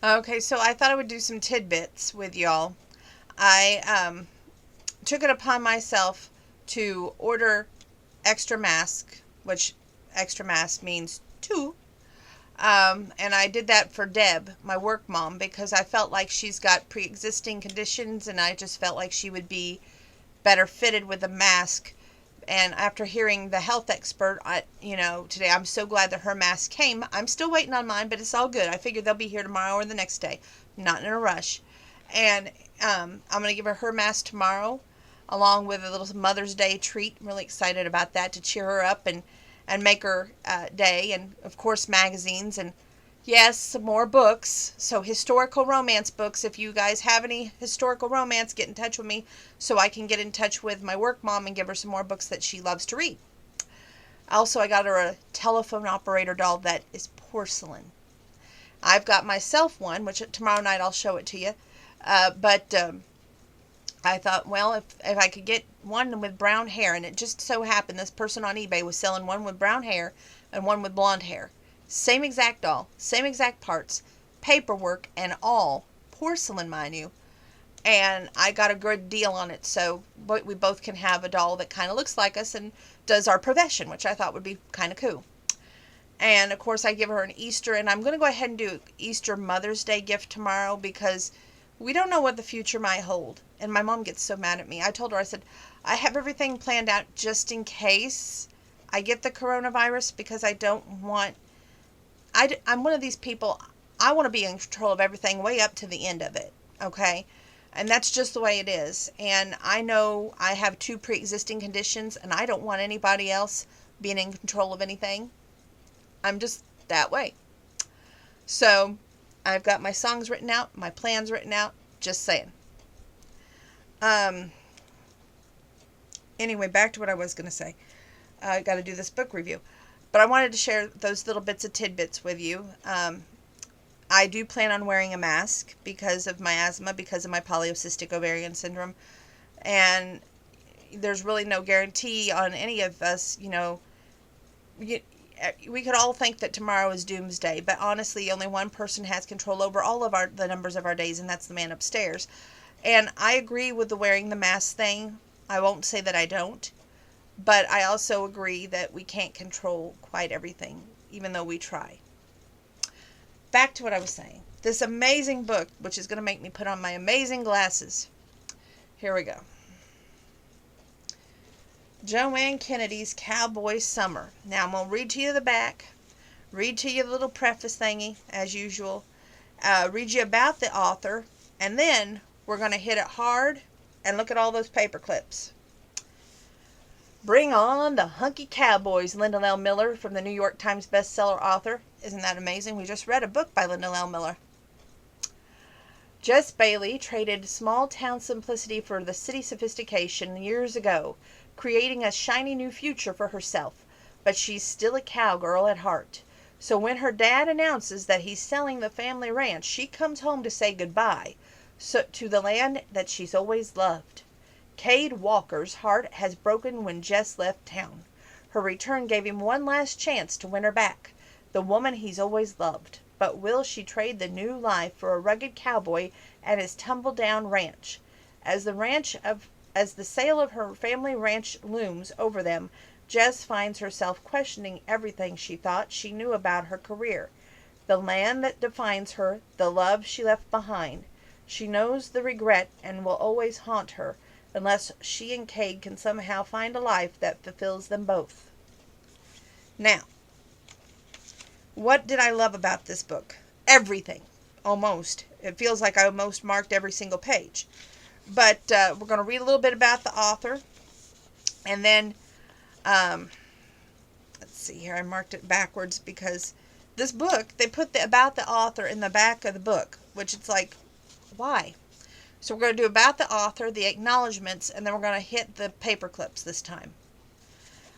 Okay, so I thought I would do some tidbits with y'all. I took it upon myself to order extra mask, which extra mask means two. And I did that for Deb, my work mom, because I felt like she's got pre existing conditions and I just felt like she would be better fitted with a mask. And after hearing the health expert, today, I'm so glad that her mask came. I'm still waiting on mine, but it's all good. I figure they'll be here tomorrow or the next day. I'm not in a rush. And I'm going to give her mask tomorrow, along with a little Mother's Day treat. I'm really excited about that to cheer her up and make her day. And, of course, magazines and yes, some more books. So, historical romance books. If you guys have any historical romance, get in touch with me so I can get in touch with my work mom and give her some more books that she loves to read. Also, I got her a telephone operator doll that is porcelain. I've got myself one, which tomorrow night I'll show it to you. But I thought, well, if I could get one with brown hair, and it just so happened this person on eBay was selling one with brown hair and one with blonde hair. Same exact doll, same exact parts, paperwork and all, porcelain, mind you. And I got a good deal on it, so we both can have a doll that kind of looks like us and does our profession, which I thought would be kind of cool. And of course, I give her an Easter, and I'm going to go ahead and do Easter Mother's Day gift tomorrow because we don't know what the future might hold. And my mom gets so mad at me. I told her, I said, I have everything planned out just in case I get the coronavirus because I don't want. I'm one of these people, I want to be in control of everything way up to the end of it, okay? And that's just the way it is. And I know I have two pre existing conditions, and I don't want anybody else being in control of anything. I'm just that way. So I've got my songs written out, my plans written out, just saying. Um, anyway, back to what I was going to say. I got to do this book review. But I wanted to share those little bits of tidbits with you. I do plan on wearing a mask because of my asthma, because of my polycystic ovarian syndrome. And there's really no guarantee on any of us, we could all think that tomorrow is doomsday, but honestly, only one person has control over all of the numbers of our days, and that's the man upstairs. And I agree with the wearing the mask thing. I won't say that I don't, but I also agree that we can't control quite everything, even though we try. Back to what I was saying. This amazing book, which is going to make me put on my amazing glasses. Here we go. Joanne Kennedy's Cowboy Summer. Now I'm going to read to you the back, read to you the little preface thingy, as usual, read you about the author, and then we're going to hit it hard and look at all those paper clips. Bring on the hunky cowboys, Lyndall L. Miller, from the New York Times bestseller author. Isn't that amazing? We just read a book by Lyndall L. Miller. Jess Bailey traded small-town simplicity for the city sophistication years ago, creating a shiny new future for herself, but she's still a cowgirl at heart. So when her dad announces that he's selling the family ranch, she comes home to say goodbye to the land that she's always loved. Cade Walker's heart has broken when Jess left town. Her return gave him one last chance to win her back, the woman he's always loved. But will she trade the new life for a rugged cowboy and his tumble-down ranch? As the sale of her family ranch looms over them, Jess finds herself questioning everything she thought she knew about her career. The land that defines her, the love she left behind. She knows the regret and will always haunt her, unless she and Cade can somehow find a life that fulfills them both. Now, what did I love about this book? Everything. Almost. It feels like I almost marked every single page. But we're going to read a little bit about the author. And then, let's see here. I marked it backwards because this book, they put about the author in the back of the book, which it's like, why? So we're going to do about the author, the acknowledgments, and then we're going to hit the paper clips this time.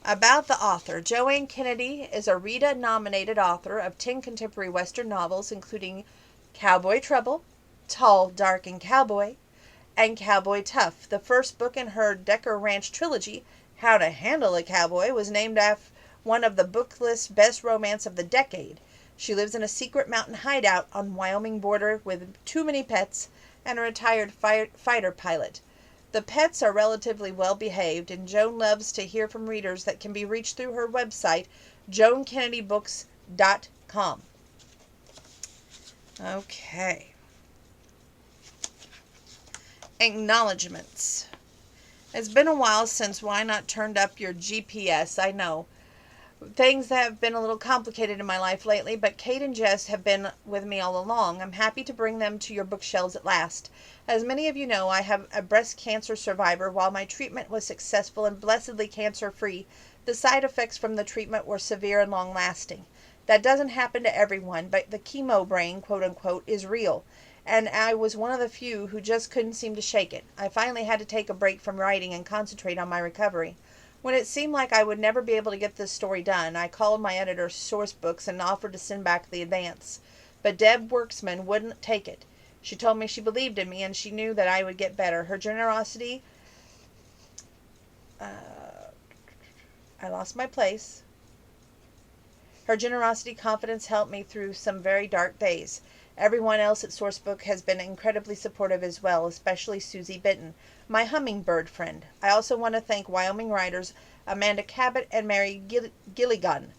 About the author. Joanne Kennedy is a Rita-nominated author of 10 contemporary Western novels, including Cowboy Trouble, Tall, Dark, and Cowboy, and Cowboy Tough. The first book in her Decker Ranch trilogy, How to Handle a Cowboy, was named after one of the book list's best romance of the decade. She lives in a secret mountain hideout on Wyoming border with too many pets and a retired fighter pilot. The pets are relatively well behaved, and Joan loves to hear from readers that can be reached through her website, joankennedybooks.com. Okay. Acknowledgements. It's been a while since Why Not turned up your GPS. I know. Things have been a little complicated in my life lately, but Kate and Jess have been with me all along. I'm happy to bring them to your bookshelves at last. As many of you know, I have a breast cancer survivor. While my treatment was successful and blessedly cancer-free, the side effects from the treatment were severe and long-lasting. That doesn't happen to everyone, but the chemo brain, quote-unquote, is real. And I was one of the few who just couldn't seem to shake it. I finally had to take a break from writing and concentrate on my recovery. When it seemed like I would never be able to get this story done, I called my editor, Sourcebooks, and offered to send back the advance. But Deb Worksman wouldn't take it. She told me she believed in me and she knew that I would get better. Her generosity... I lost my place. Her generosity, confidence helped me through some very dark days. Everyone else at Sourcebook has been incredibly supportive as well, especially Susie Benton, my hummingbird friend. I also want to thank Wyoming writers Amanda Cabot and Mary Gilligan.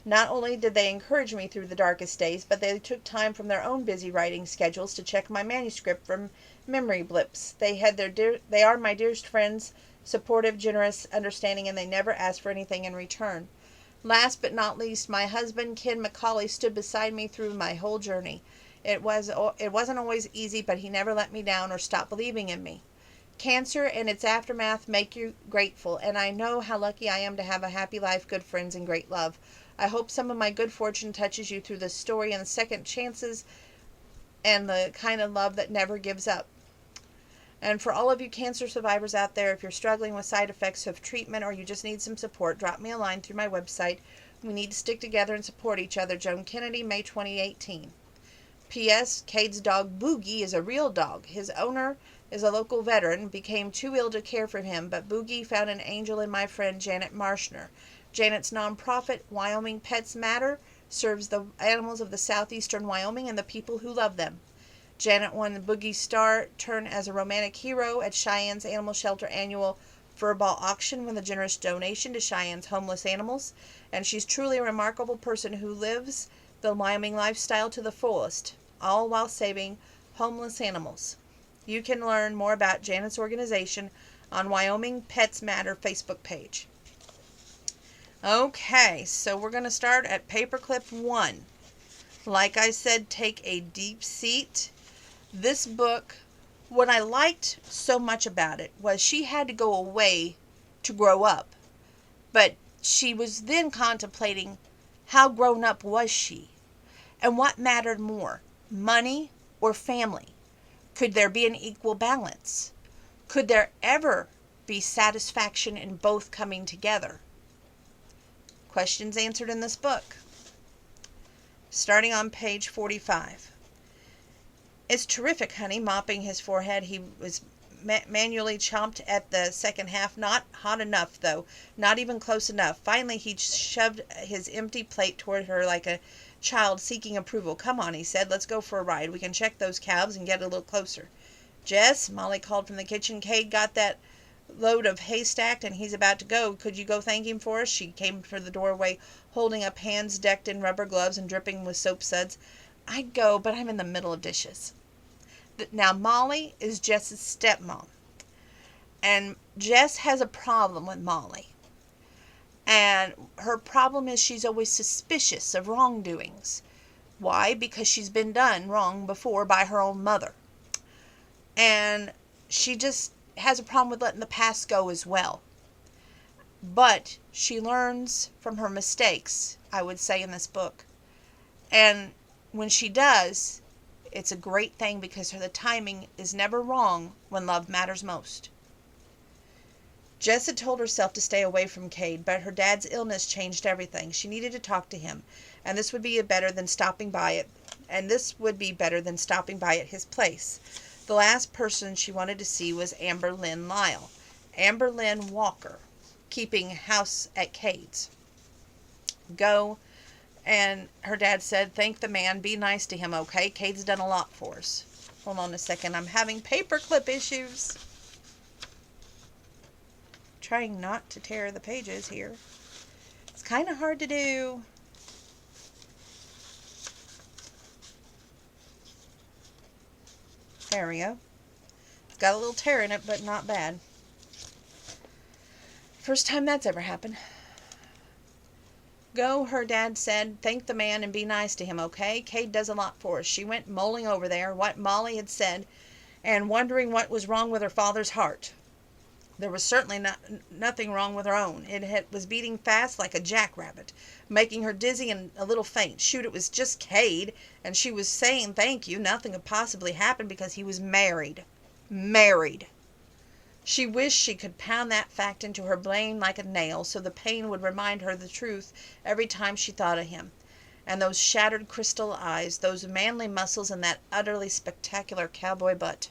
Not only did they encourage me through the darkest days, but they took time from their own busy writing schedules to check my manuscript from memory blips. They are my dearest friends, supportive, generous, understanding, and they never ask for anything in return. Last but not least, my husband, Ken McCauley, stood beside me through my whole journey. It wasn't always easy, but he never let me down or stopped believing in me. Cancer and its aftermath make you grateful, and I know how lucky I am to have a happy life, good friends, and great love. I hope some of my good fortune touches you through this story and the second chances and the kind of love that never gives up. And for all of you cancer survivors out there, if you're struggling with side effects of treatment or you just need some support, drop me a line through my website. We need to stick together and support each other. Joan Kennedy, May 2018. P.S. Cade's dog Boogie is a real dog. His owner is a local veteran, became too ill to care for him, but Boogie found an angel in my friend Janet Marshner. Janet's nonprofit, Wyoming Pets Matter, serves the animals of the southeastern Wyoming and the people who love them. Janet won the Boogie's Star turn as a romantic hero at Cheyenne's Animal Shelter annual furball auction with a generous donation to Cheyenne's homeless animals, and she's truly a remarkable person who lives the Wyoming lifestyle to the fullest, all while saving homeless animals. You can learn more about Janet's organization on Wyoming Pets Matter Facebook page. Okay, so we're going to start at paperclip 1. Like I said, take a deep seat. This book, what I liked so much about it was she had to go away to grow up. But she was then contemplating how grown up was she? And what mattered more, money or family? Could there be an equal balance? Could there ever be satisfaction in both coming together? Questions answered in this book. Starting on page 45. It's terrific, honey, mopping his forehead. He was manually chomped at the second half. Not hot enough, though. Not even close enough. Finally, he shoved his empty plate toward her like a child seeking approval. Come on, he said. Let's go for a ride. We can check those calves and get a little closer. Jess, Molly called from the kitchen. Cade got that load of hay stacked and he's about to go. Could you go thank him for us? She came to the doorway, holding up hands decked in rubber gloves and dripping with soap suds. I'd go, but I'm in the middle of dishes. Now, Molly is Jess's stepmom. And Jess has a problem with Molly. And her problem is she's always suspicious of wrongdoings. Why? Because she's been done wrong before by her own mother. And she just has a problem with letting the past go as well. But she learns from her mistakes, I would say, in this book. And when she does, it's a great thing because the timing is never wrong when love matters most. Jess had told herself to stay away from Cade, but her dad's illness changed everything. She needed to talk to him, and this would be better than stopping by at his place. The last person she wanted to see was Amber Lynn Lyle, Amber Lynn Walker, keeping house at Cade's. Go And her dad said, thank the man, be nice to him, okay? Kate's done a lot for us. Hold on a second, I'm having paperclip issues. Trying not to tear the pages here. It's kind of hard to do. There we go. It's got a little tear in it, but not bad. First time that's ever happened. Go, her dad said. Thank the man and be nice to him, okay? Kate does a lot for us. She went mulling over there what Molly had said and wondering what was wrong with her father's heart. There was certainly nothing wrong with her own. Was beating fast like a jackrabbit, making her dizzy and a little faint. Shoot, it was just Cade, and she was saying thank you. Nothing could possibly happen because he was married. Married. She wished she could pound that fact into her brain like a nail, so the pain would remind her the truth every time she thought of him. And those shattered crystal eyes, those manly muscles, and that utterly spectacular cowboy butt.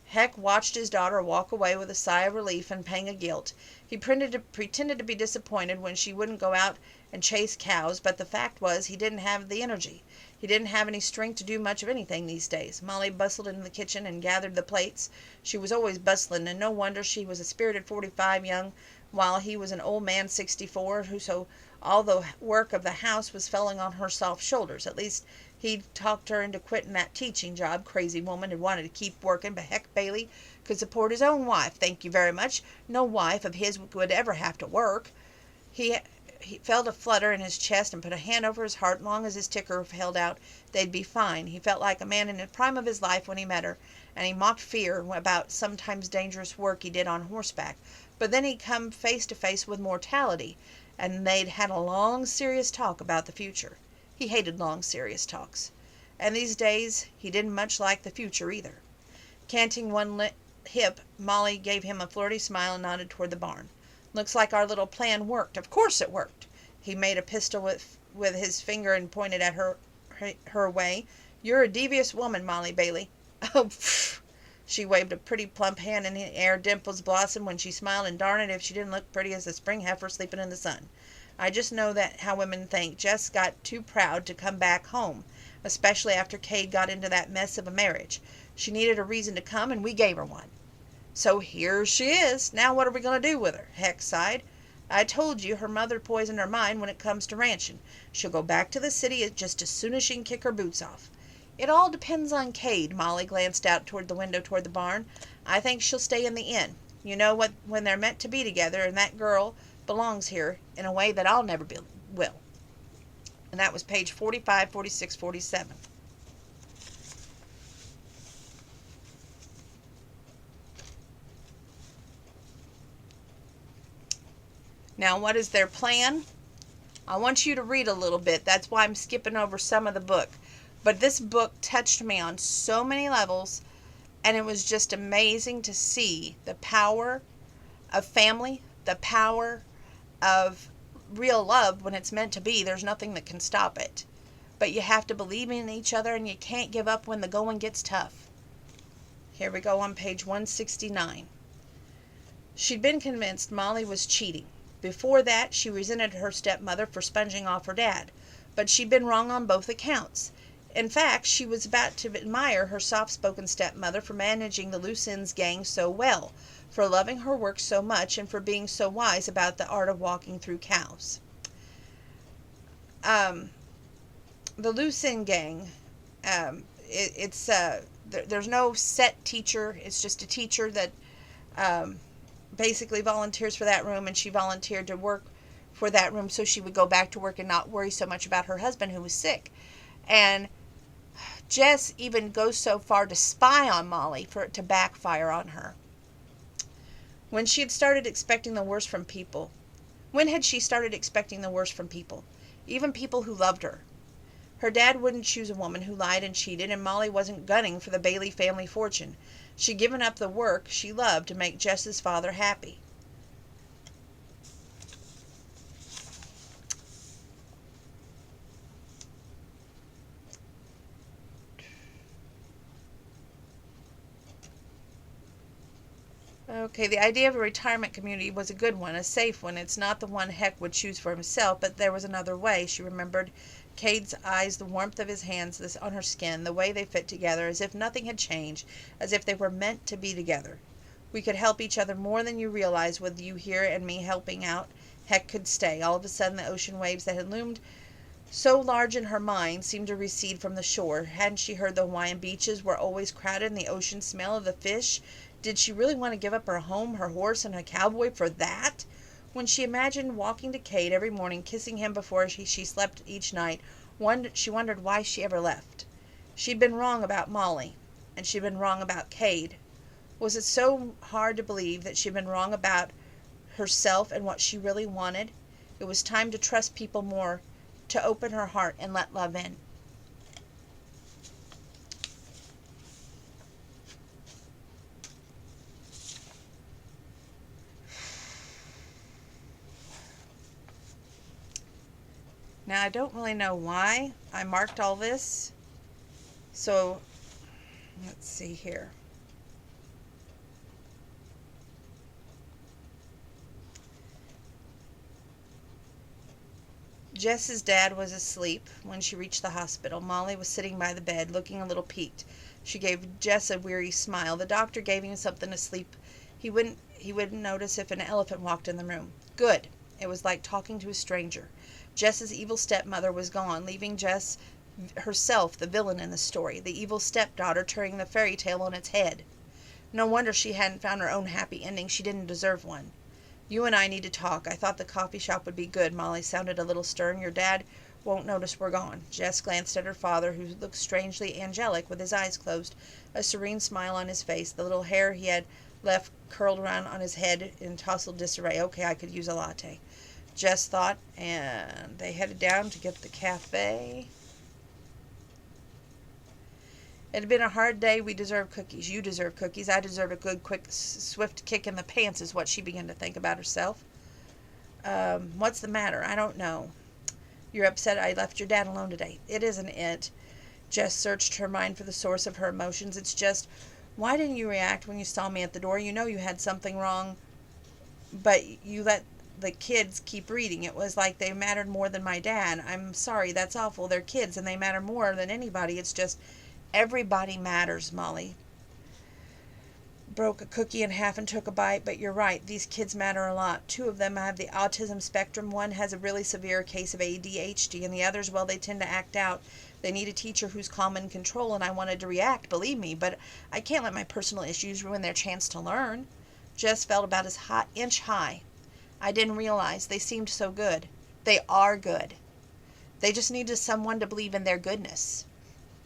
Heck watched his daughter walk away with a sigh of relief and pang of guilt. He pretended to be disappointed when she wouldn't go out and chase cows, but the fact was he didn't have the energy. He didn't have any strength to do much of anything these days. Molly bustled in the kitchen and gathered the plates. She was always bustling, and no wonder. She was a spirited 45 young, while he was an old man 64, so all the work of the house was falling on her soft shoulders. At least he'd talked her into quitting that teaching job. Crazy woman had wanted to keep working, but heck, Bailey could support his own wife. Thank you very much. No wife of his would ever have to work. He felt a flutter in his chest and put a hand over his heart. Long as his ticker held out, they'd be fine. He felt like a man in the prime of his life when he met her, and he mocked fear about sometimes dangerous work he did on horseback. But then he'd come face to face with mortality, and they'd had a long, serious talk about the future. He hated long, serious talks. And these days, he didn't much like the future either. Canting one hip, Molly gave him a flirty smile and nodded toward the barn. Looks like our little plan worked. Of course it worked. He made a pistol with his finger and pointed at her way. You're a devious woman, Molly Bailey. Oh, pfft. She waved a pretty plump hand in the air. Dimples blossomed when she smiled, and darn it if she didn't look pretty as a spring heifer sleeping in the sun. I just know that how women think. Jess got too proud to come back home, especially after Cade got into that mess of a marriage. She needed a reason to come, and we gave her one. So here she is. Now what are we going to do with her? Heck sighed. I told you her mother poisoned her mind when it comes to ranching. She'll go back to the city just as soon as she can kick her boots off. It all depends on Cade. Molly glanced out toward the window toward the barn. I think she'll stay in the inn. You know what? When they're meant to be together, and that girl belongs here in a way that I'll never will. And that was page 45, 46, 47. Now, what is their plan? I want you to read a little bit. That's why I'm skipping over some of the book. But this book touched me on so many levels, and it was just amazing to see the power of family, the power of real love when it's meant to be. There's nothing that can stop it. But you have to believe in each other, and you can't give up when the going gets tough. Here we go on page 169. She'd been convinced Molly was cheating. Before that, she resented her stepmother for sponging off her dad, but she'd been wrong on both accounts. In fact, she was about to admire her soft-spoken stepmother for managing the loose ends gang so well, for loving her work so much, and for being so wise about the art of walking through cows. The loose end gang, there's no set teacher. It's just a teacher that basically volunteers for that room, and she volunteered to work for that room so she would go back to work and not worry so much about her husband who was sick. And Jess even goes so far to spy on Molly for it to backfire on her. When had she started expecting the worst from people? Even people who loved her. Her dad wouldn't choose a woman who lied and cheated, and Molly wasn't gunning for the Bailey family fortune. She'd given up the work she loved to make Jess's father happy. Okay, the idea of a retirement community was a good one, a safe one. It's not the one Heck would choose for himself, but there was another way. She remembered Cade's eyes, the warmth of his hands on her skin, the way they fit together, as if nothing had changed, as if they were meant to be together. We could help each other more than you realize with you here and me helping out. Heck could stay. All of a sudden, the ocean waves that had loomed so large in her mind seemed to recede from the shore. Hadn't she heard the Hawaiian beaches were always crowded and the ocean smell of the fish? Did she really want to give up her home, her horse, and her cowboy for that? When she imagined walking to Cade every morning, kissing him before she slept each night, she wondered why she ever left. She'd been wrong about Molly, and she'd been wrong about Cade. Was it so hard to believe that she'd been wrong about herself and what she really wanted? It was time to trust people more, to open her heart and let love in. Now, I don't really know why I marked all this. So, let's see here. Jess's dad was asleep when she reached the hospital. Molly was sitting by the bed, looking a little peaked. She gave Jess a weary smile. The doctor gave him something to sleep. He wouldn't notice if an elephant walked in the room. Good. It was like talking to a stranger. Jess's evil stepmother was gone, leaving Jess herself the villain in the story, the evil stepdaughter turning the fairy tale on its head. No wonder she hadn't found her own happy ending. She didn't deserve one. You and I need to talk. I thought the coffee shop would be good. Molly sounded a little stern. Your dad won't notice we're gone. Jess glanced at her father, who looked strangely angelic with his eyes closed, a serene smile on his face. The little hair he had left curled around on his head in tousled disarray. Okay, I could use a latte, Jess thought, and they headed down to get the cafe. It had been a hard day. We deserve cookies. You deserve cookies. I deserve a good, quick, swift kick in the pants is what she began to think about herself. What's the matter? I don't know. You're upset I left your dad alone today. It isn't it. Jess searched her mind for the source of her emotions. It's just, why didn't you react when you saw me at the door? You know you had something wrong, but you let the kids keep reading. It was like they mattered more than my dad. I'm sorry, that's awful. They're kids and they matter more than anybody. It's just, everybody matters. Molly broke a cookie in half and took a bite. But you're right, these kids matter a lot. 2 of them have the autism spectrum. One has a really severe case of ADHD, and the others, well, they tend to act out. They need a teacher who's calm and control, and I wanted to react, believe me, but I can't let my personal issues ruin their chance to learn. Jess felt about as inch high. I didn't realize they seemed so good. They are good. They just needed someone to believe in their goodness.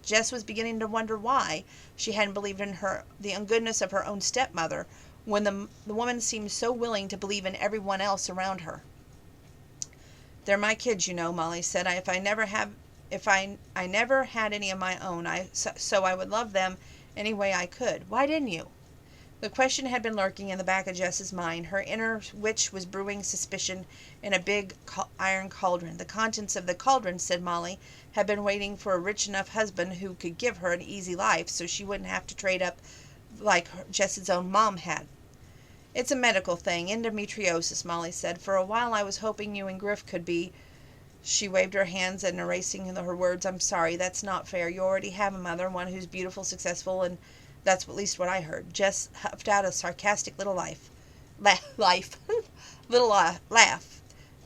Jess was beginning to wonder why she hadn't believed in the ungoodness of her own stepmother when the woman seemed so willing to believe in everyone else around her. They're my kids, you know, Molly said. If I never had any of my own, so I would love them any way I could. Why didn't you? The question had been lurking in the back of Jess's mind. Her inner witch was brewing suspicion in a big iron cauldron. The contents of the cauldron, said Molly, had been waiting for a rich enough husband who could give her an easy life so she wouldn't have to trade up like Jess's own mom had. It's a medical thing, endometriosis, Molly said. For a while I was hoping you and Griff could be... She waved her hands and erasing her words. I'm sorry, that's not fair. You already have a mother, one who's beautiful, successful, and that's at least what I heard. Jess huffed out a sarcastic little laugh.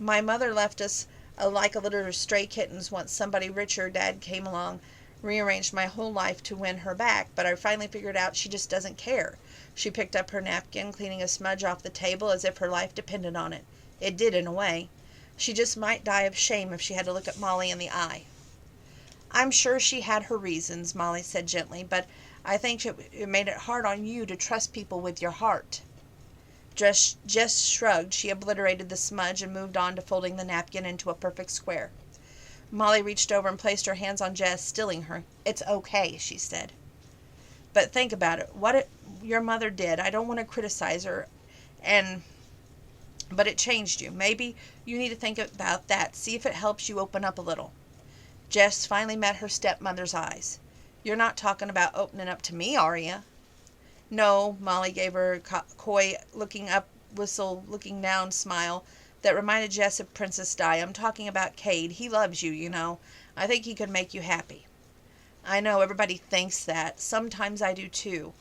My mother left us like a litter of stray kittens. Once somebody richer, Dad came along, rearranged my whole life to win her back, but I finally figured out she just doesn't care. She picked up her napkin, cleaning a smudge off the table as if her life depended on it. It did, in a way. She just might die of shame if she had to look at Molly in the eye. I'm sure she had her reasons, Molly said gently, but I think it made it hard on you to trust people with your heart. Jess shrugged. She obliterated the smudge and moved on to folding the napkin into a perfect square. Molly reached over and placed her hands on Jess, stilling her. It's okay, she said. But think about it. Your mother did. I don't want to criticize her, but it changed you. Maybe you need to think about that. See if it helps you open up a little. Jess finally met her stepmother's eyes. You're not talking about opening up to me, are you? No, Molly gave her a coy looking up, whistle looking down smile that reminded Jess of Princess Di. I'm talking about Cade. He loves you, you know. I think he could make you happy. I know, everybody thinks that. Sometimes I do too.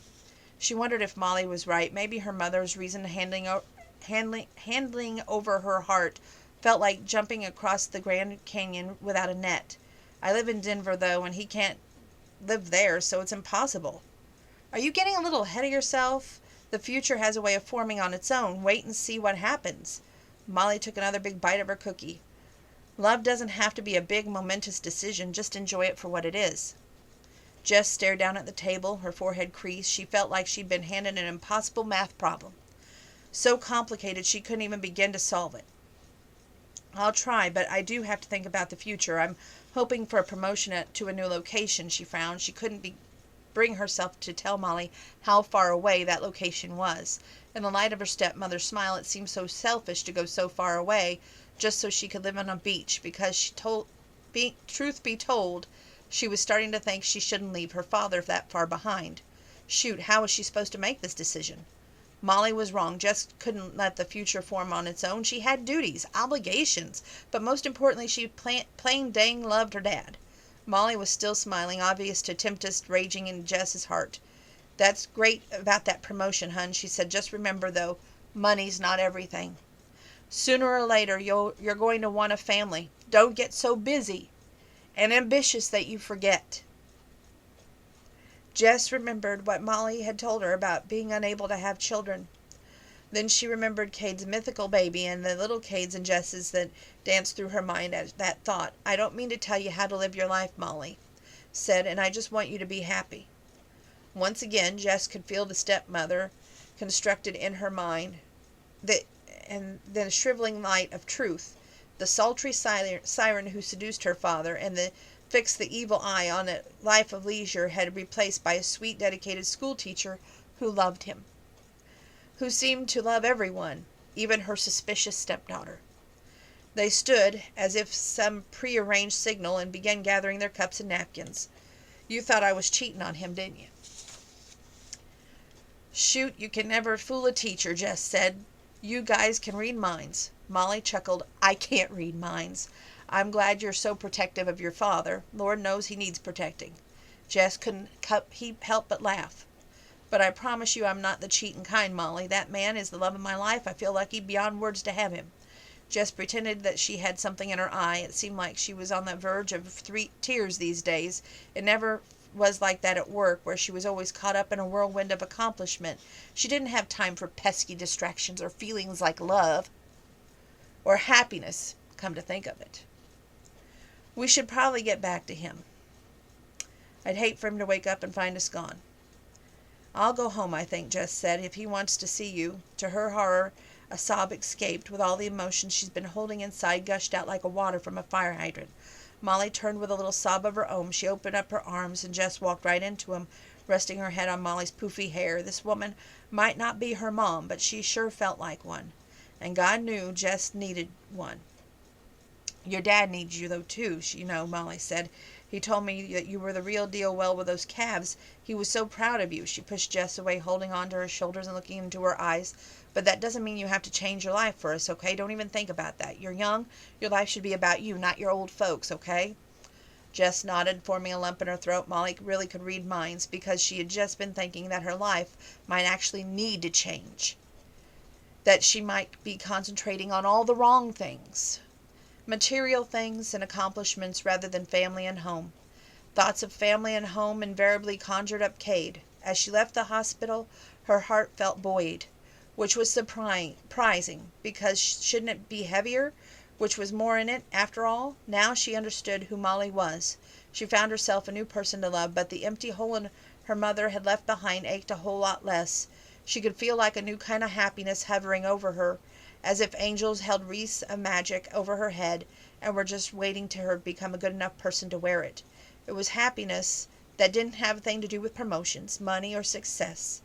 She wondered if Molly was right. Maybe her mother's reason handling over her heart felt like jumping across the Grand Canyon without a net. I live in Denver, though, and he can't live there, so it's impossible. Are you getting a little ahead of yourself? The future has a way of forming on its own. Wait and see what happens. Molly took another big bite of her cookie. Love doesn't have to be a big, momentous decision. Just enjoy it for what it is. Jess stared down at the table, her forehead creased. She felt like she'd been handed an impossible math problem. So complicated she couldn't even begin to solve it. I'll try, but I do have to think about the future. I'm hoping for a promotion to a new location, she frowned. She couldn't bring herself to tell Molly how far away that location was. In the light of her stepmother's smile, it seemed so selfish to go so far away just so she could live on a beach, because truth be told, she was starting to think she shouldn't leave her father that far behind. Shoot, how was she supposed to make this decision? Molly was wrong. Jess couldn't let the future form on its own. She had duties, obligations, but most importantly, she plain dang loved her dad. Molly was still smiling, obvious to tempest raging in Jess's heart. That's great about that promotion, hun, she said. Just remember, though, money's not everything. Sooner or later, you're going to want a family. Don't get so busy and ambitious that you forget. Jess remembered what Molly had told her about being unable to have children. Then she remembered Cade's mythical baby and the little Cades and Jesses that danced through her mind at that thought. I don't mean to tell you how to live your life, Molly said, and I just want you to be happy. Once again, Jess could feel the stepmother constructed in her mind, and the shriveling light of truth, the sultry siren who seduced her father, and fixed the evil eye on a life of leisure had replaced by a sweet, dedicated schoolteacher who loved him, who seemed to love everyone, even her suspicious stepdaughter. They stood, as if some prearranged signal, and began gathering their cups and napkins. You thought I was cheating on him, didn't you? Shoot, you can never fool a teacher, Jess said. You guys can read minds. Molly chuckled. I can't read minds. I'm glad you're so protective of your father. Lord knows he needs protecting. Jess couldn't help but laugh. But I promise you I'm not the cheating kind, Molly. That man is the love of my life. I feel lucky beyond words to have him. Jess pretended that she had something in her eye. It seemed like she was on the verge of tears these days. It never was like that at work, where she was always caught up in a whirlwind of accomplishment. She didn't have time for pesky distractions or feelings like love or happiness, come to think of it. We should probably get back to him. I'd hate for him to wake up and find us gone. I'll go home, I think, Jess said, if he wants to see you. To her horror, a sob escaped. With all the emotion she's been holding inside gushed out like water from a fire hydrant. Molly turned with a little sob of her own. She opened up her arms, and Jess walked right into him, resting her head on Molly's poofy hair. This woman might not be her mom, but she sure felt like one. And God knew Jess needed one. Your dad needs you, though, too, Molly said. He told me that you were the real deal. Well, with those calves, he was so proud of you. She pushed Jess away, holding on to her shoulders and looking into her eyes. But that doesn't mean you have to change your life for us, okay? Don't even think about that. You're young. Your life should be about you, not your old folks, okay? Jess nodded, forming a lump in her throat. Molly really could read minds, because she had just been thinking that her life might actually need to change. That she might be concentrating on all the wrong things. Material things and accomplishments rather than family and home. Thoughts of family and home invariably conjured up Cade. As she left the hospital, her heart felt buoyed, which was surprising, because shouldn't it be heavier, which was more in it, after all? Now she understood who Molly was. She found herself a new person to love, but the empty hole her mother had left behind ached a whole lot less. She could feel like a new kind of happiness hovering over her, as if angels held wreaths of magic over her head and were just waiting to her become a good enough person to wear it. It was happiness that didn't have a thing to do with promotions, money, or success.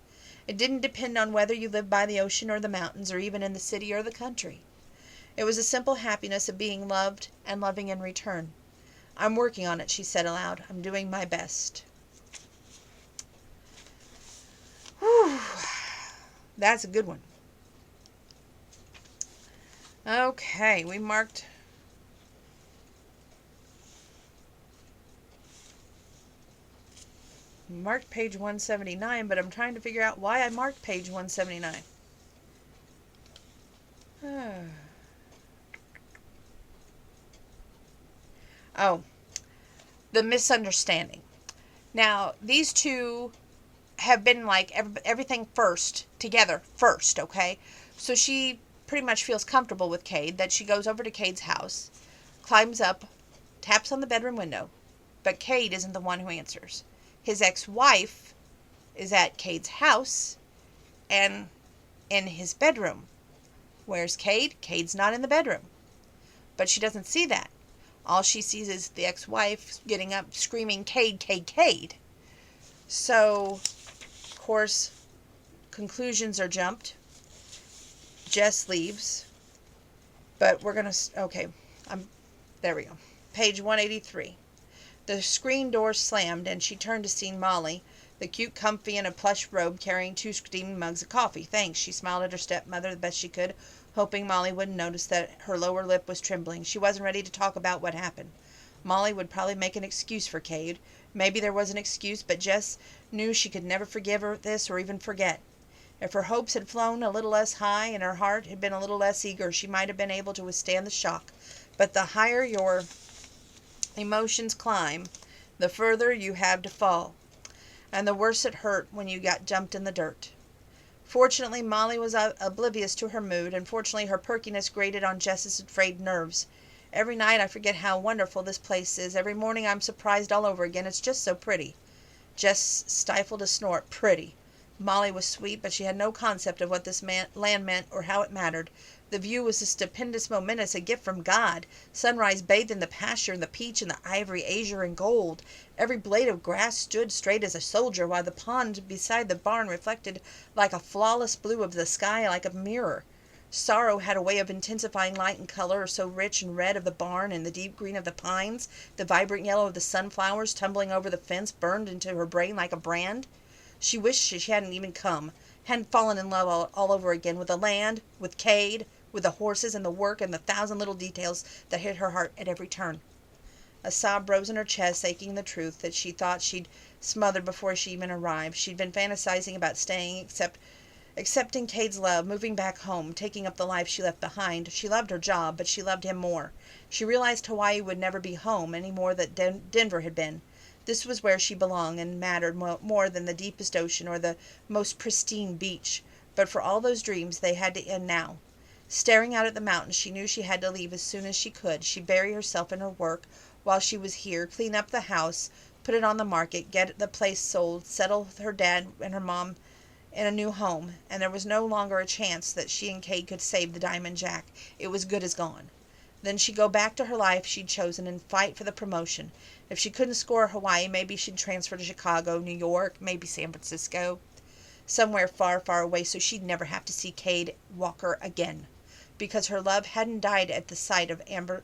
It didn't depend on whether you lived by the ocean or the mountains, or even in the city or the country. It was a simple happiness of being loved and loving in return. I'm working on it, she said aloud. I'm doing my best. Whew. That's a good one. Okay, we marked page 179, but I'm trying to figure out why I marked page 179. Oh, the misunderstanding. Now, these two have been like everything first together first, okay? So she pretty much feels comfortable with Cade, that she goes over to Cade's house, climbs up, taps on the bedroom window, but Cade isn't the one who answers. His ex-wife is at Cade's house and in his bedroom. Where's Cade? Cade's not in the bedroom. But she doesn't see that. All she sees is the ex-wife getting up screaming, Cade, Cade, Cade. So, of course, conclusions are jumped. Jess leaves. But we're going to... Okay. There we go. Page 183. The screen door slammed, and she turned to see Molly, the cute comfy in a plush robe, carrying 2 steaming mugs of coffee. Thanks, she smiled at her stepmother the best she could, hoping Molly wouldn't notice that her lower lip was trembling. She wasn't ready to talk about what happened. Molly would probably make an excuse for Cade. Maybe there was an excuse, but Jess knew she could never forgive her this or even forget. If her hopes had flown a little less high and her heart had been a little less eager, she might have been able to withstand the shock. But the higher your emotions climb, the further you have to fall. And the worse it hurt when you got dumped in the dirt. Fortunately, Molly was oblivious to her mood, and fortunately her perkiness grated on Jess's frayed nerves. Every night I forget how wonderful this place is. Every morning I'm surprised all over again. It's just so pretty. Jess stifled a snort. Pretty. Molly was sweet, but she had no concept of what this land meant or how it mattered. The view was a stupendous, momentous, a gift from God. Sunrise bathed in the pasture and the peach and the ivory, azure and gold. Every blade of grass stood straight as a soldier, while the pond beside the barn reflected like a flawless blue of the sky, like a mirror. Sorrow had a way of intensifying light and color, so rich and red of the barn and the deep green of the pines. The vibrant yellow of the sunflowers tumbling over the fence burned into her brain like a brand. She wished she hadn't even come, hadn't fallen in love all over again with the land, with Cade, with the horses and the work and the thousand little details that hit her heart at every turn. A sob rose in her chest, aching the truth that she thought she'd smothered before she even arrived. She'd been fantasizing about staying, accepting Cade's love, moving back home, taking up the life she left behind. She loved her job, but she loved him more. She realized Hawaii would never be home any more than Denver had been. This was where she belonged and mattered more than the deepest ocean or the most pristine beach. But for all those dreams, they had to end now. Staring out at the mountains, she knew she had to leave as soon as she could. She'd bury herself in her work while she was here, clean up the house, put it on the market, get the place sold, settle her dad and her mom in a new home, and there was no longer a chance that she and Cade could save the Diamond Jack. It was good as gone. Then she'd go back to her life she'd chosen and fight for the promotion. If she couldn't score Hawaii, maybe she'd transfer to Chicago, New York, maybe San Francisco, somewhere far, far away, so she'd never have to see Cade Walker again. Because her love hadn't died at the sight of Amber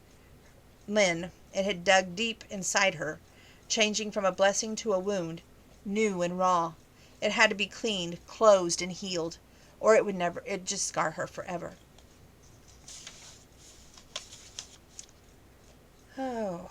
Lynn, it had dug deep inside her, changing from a blessing to a wound, new and raw. It had to be cleaned, closed, and healed, or it'd just scar her forever. Oh.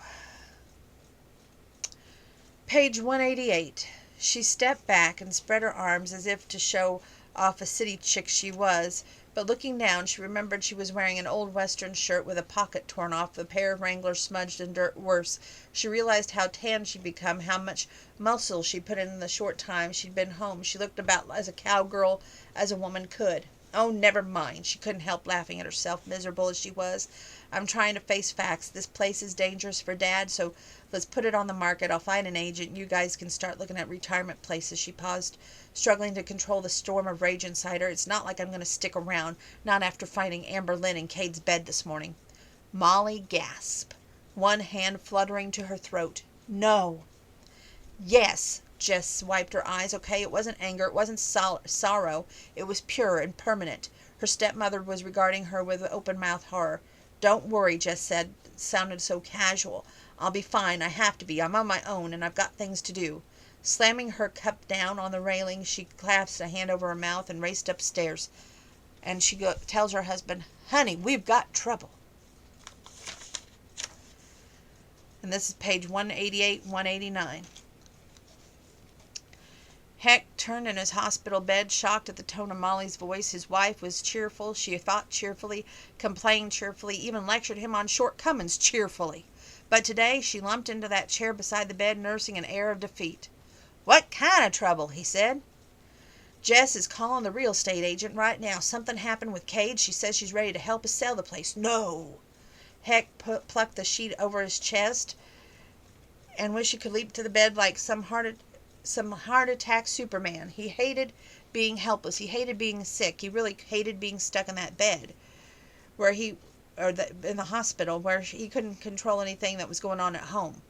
Page 188. She stepped back and spread her arms as if to show off a city chick she was, but looking down, she remembered she was wearing an old western shirt with a pocket torn off, a pair of Wranglers smudged in dirt worse. She realized how tan she'd become, how much muscle she'd put in the short time she'd been home. She looked about as a cowgirl as a woman could. Oh, never mind. She couldn't help laughing at herself, miserable as she was. I'm trying to face facts. This place is dangerous for Dad, so let's put it on the market. I'll find an agent. You guys can start looking at retirement places. She paused, struggling to control the storm of rage inside her. It's not like I'm going to stick around, not after finding Amber Lynn in Cade's bed this morning. Molly gasped, one hand fluttering to her throat. No. Yes. Jess wiped her eyes. Okay, it wasn't anger, it wasn't sorrow. It was pure and permanent. Her stepmother was regarding her with open-mouthed horror. Don't worry, Jess said. It sounded so casual. I'll be fine. I have to be. I'm on my own, and I've got things to do. Slamming her cup down on the railing, she clasped a hand over her mouth and raced upstairs. And she tells her husband, "Honey, we've got trouble." And this is page 188, 189. Heck turned in his hospital bed, shocked at the tone of Molly's voice. His wife was cheerful. She thought cheerfully, complained cheerfully, even lectured him on shortcomings cheerfully. But today she lumped into that chair beside the bed, nursing an air of defeat. "What kind of trouble?" he said. "Jess is calling the real estate agent right now. Something happened with Cade. She says she's ready to help us sell the place." "No!" Heck plucked the sheet over his chest and wished he could leap to the bed like some heart attack Superman. He hated being helpless. He hated being sick. He really hated being stuck in that bed in the hospital where he couldn't control anything that was going on at home.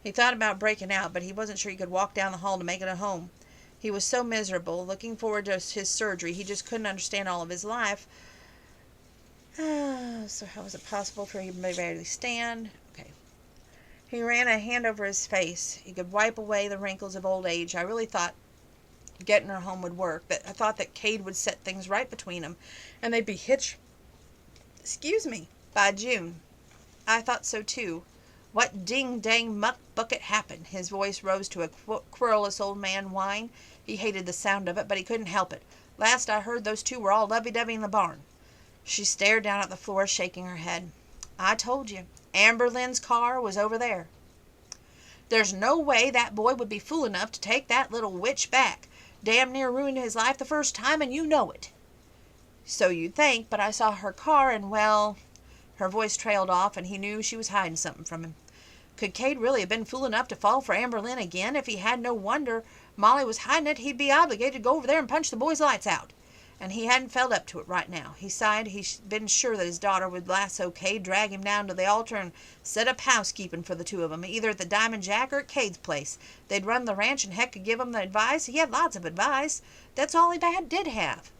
He thought about breaking out, but he wasn't sure he could walk down the hall to make it a home. He was so miserable, looking forward to his surgery. He just couldn't understand all of his life. So how was it possible for him to barely stand? Okay. He ran a hand over his face. He could wipe away the wrinkles of old age. I really thought getting her home would work. I thought that Cade would set things right between them, and they'd be hitched by June. I thought so too. What ding-dang muck bucket happened? His voice rose to a querulous old man whine. He hated the sound of it, but he couldn't help it. "Last I heard, those two were all lovey-dovey in the barn." She stared down at the floor, shaking her head. "I told you. Amber Lynn's car was over there." "There's no way that boy would be fool enough to take that little witch back. Damn near ruined his life the first time, and you know it." "So you'd think, but I saw her car and, well..." Her voice trailed off, and he knew she was hiding something from him. Could Cade really have been fool enough to fall for Amber Lynn again? If he had, no wonder Molly was hiding it. He'd be obligated to go over there and punch the boy's lights out. And he hadn't felt up to it right now. He sighed. He'd been sure that his daughter would lasso Cade, drag him down to the altar, and set up housekeeping for the two of them, either at the Diamond Jack or at Cade's place. They'd run the ranch, and Heck could give him the advice. He had lots of advice. That's all he did have.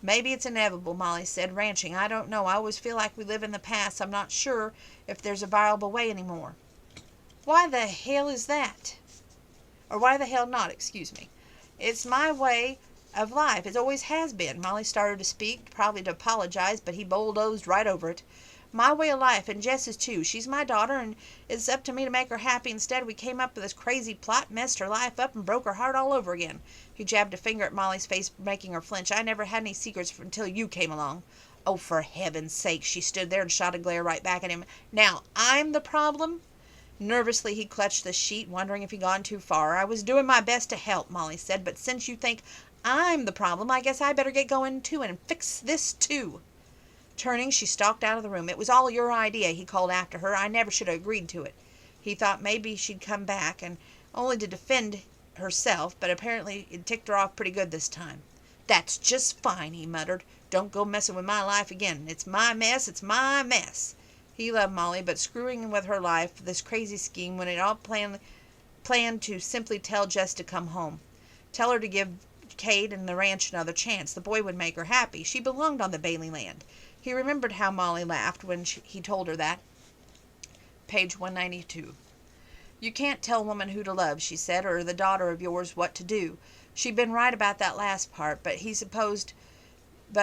"Maybe it's inevitable," Molly said. "Ranching, I don't know. I always feel like we live in the past. I'm not sure if there's a viable way anymore." "Why the hell is that? Or why the hell not, excuse me. It's my way of life. It always has been." Molly started to speak, probably to apologize, but he bulldozed right over it. "My way of life, and Jess's too. She's my daughter, and it's up to me to make her happy. Instead, we came up with this crazy plot, messed her life up, and broke her heart all over again." He jabbed a finger at Molly's face, making her flinch. "I never had any secrets until you came along." "Oh, for heaven's sake." She stood there and shot a glare right back at him. "Now, I'm the problem?" Nervously, he clutched the sheet, wondering if he'd gone too far. "I was doing my best to help," Molly said, "but since you think I'm the problem, I guess I better get going too and fix this too." Turning, she stalked out of the room. "It was all your idea," he called after her. "I never should have agreed to it." He thought maybe she'd come back, and only to defend herself, but apparently it ticked her off pretty good this time. "That's just fine," he muttered. "Don't go messing with my life again. It's my mess. It's my mess." He loved Molly, but screwing with her life, this crazy scheme, when it all planned to simply tell Jess to come home. Tell her to give Cade and the ranch another chance. The boy would make her happy. She belonged on the Bailey land. He remembered how Molly laughed when he told her that. Page 192. "You can't tell a woman who to love," she said, "or the daughter of yours what to do." She'd been right about that last part, but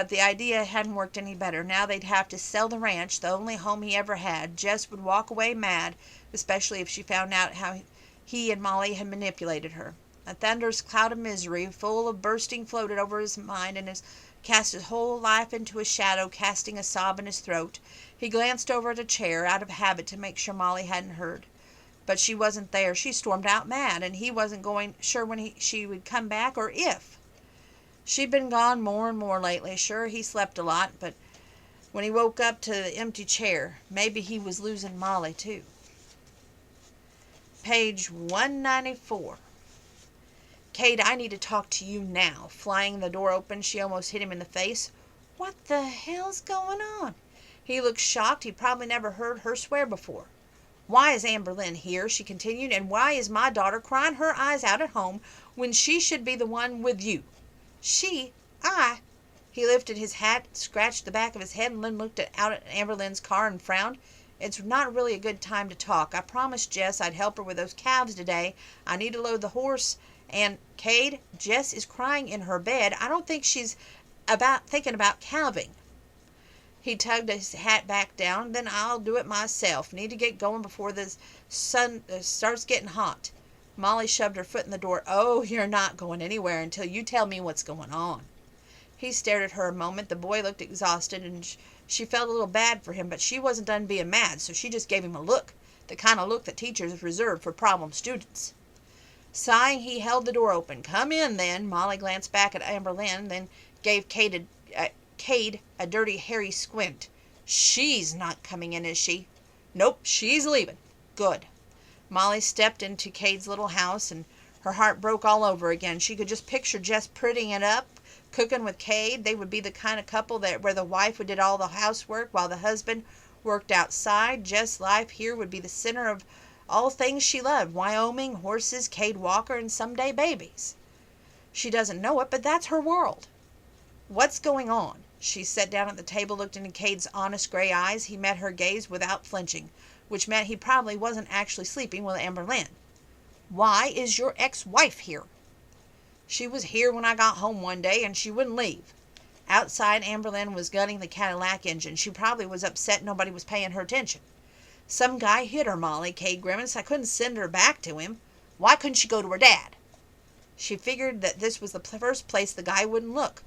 the idea hadn't worked any better. Now they'd have to sell the ranch, the only home he ever had. Jess would walk away mad, especially if she found out how he and Molly had manipulated her. A thunderous cloud of misery, full of bursting, floated over his mind, and cast his whole life into a shadow, casting a sob in his throat. He glanced over at a chair, out of habit, to make sure Molly hadn't heard. But she wasn't there. She stormed out mad, and he wasn't sure when she would come back, or if. She'd been gone more and more lately. Sure, he slept a lot, but when he woke up to the empty chair, maybe he was losing Molly too. Page 194. "Cade, I need to talk to you now." Flying the door open, she almost hit him in the face. "What the hell's going on?" He looked shocked. He probably never heard her swear before. "Why is Amber Lynn here?" she continued. "And why is my daughter crying her eyes out at home when she should be the one with you?" I... He lifted his hat, scratched the back of his head, and then looked out at Amber Lynn's car and frowned. It's not really a good time to talk. I promised Jess I'd help her with those calves today. I need to load the horse. And, Cade, Jess is crying in her bed. I don't think she's thinking about calving. He tugged his hat back down. Then I'll do it myself. Need to get going before the sun starts getting hot. Molly shoved her foot in the door. Oh, you're not going anywhere until you tell me what's going on. He stared at her a moment. The boy looked exhausted, and she felt a little bad for him, but she wasn't done being mad, so she just gave him a look, the kind of look that teachers reserve for problem students. Sighing, he held the door open. Come in, then. Molly glanced back at Amber Lynn, then gave Cade a dirty, hairy squint. She's not coming in, is she? Nope, she's leaving. Good. Molly stepped into Cade's little house, and her heart broke all over again. She could just picture Jess prettying it up, cooking with Cade. They would be the kind of couple where the wife would do all the housework while the husband worked outside. Jess' life here would be the center of all things she loved. Wyoming, horses, Cade Walker, and someday babies. She doesn't know it, but that's her world. What's going on? She sat down at the table, looked into Cade's honest gray eyes. He met her gaze without flinching, which meant he probably wasn't actually sleeping with Amber Lynn. Why is your ex-wife here? She was here when I got home one day, and she wouldn't leave. Outside, Amber Lynn was gunning the Cadillac engine. She probably was upset nobody was paying her attention. Some guy hit her, Molly, Cade grimaced. I couldn't send her back to him. Why couldn't she go to her dad? She figured that this was the first place the guy wouldn't look.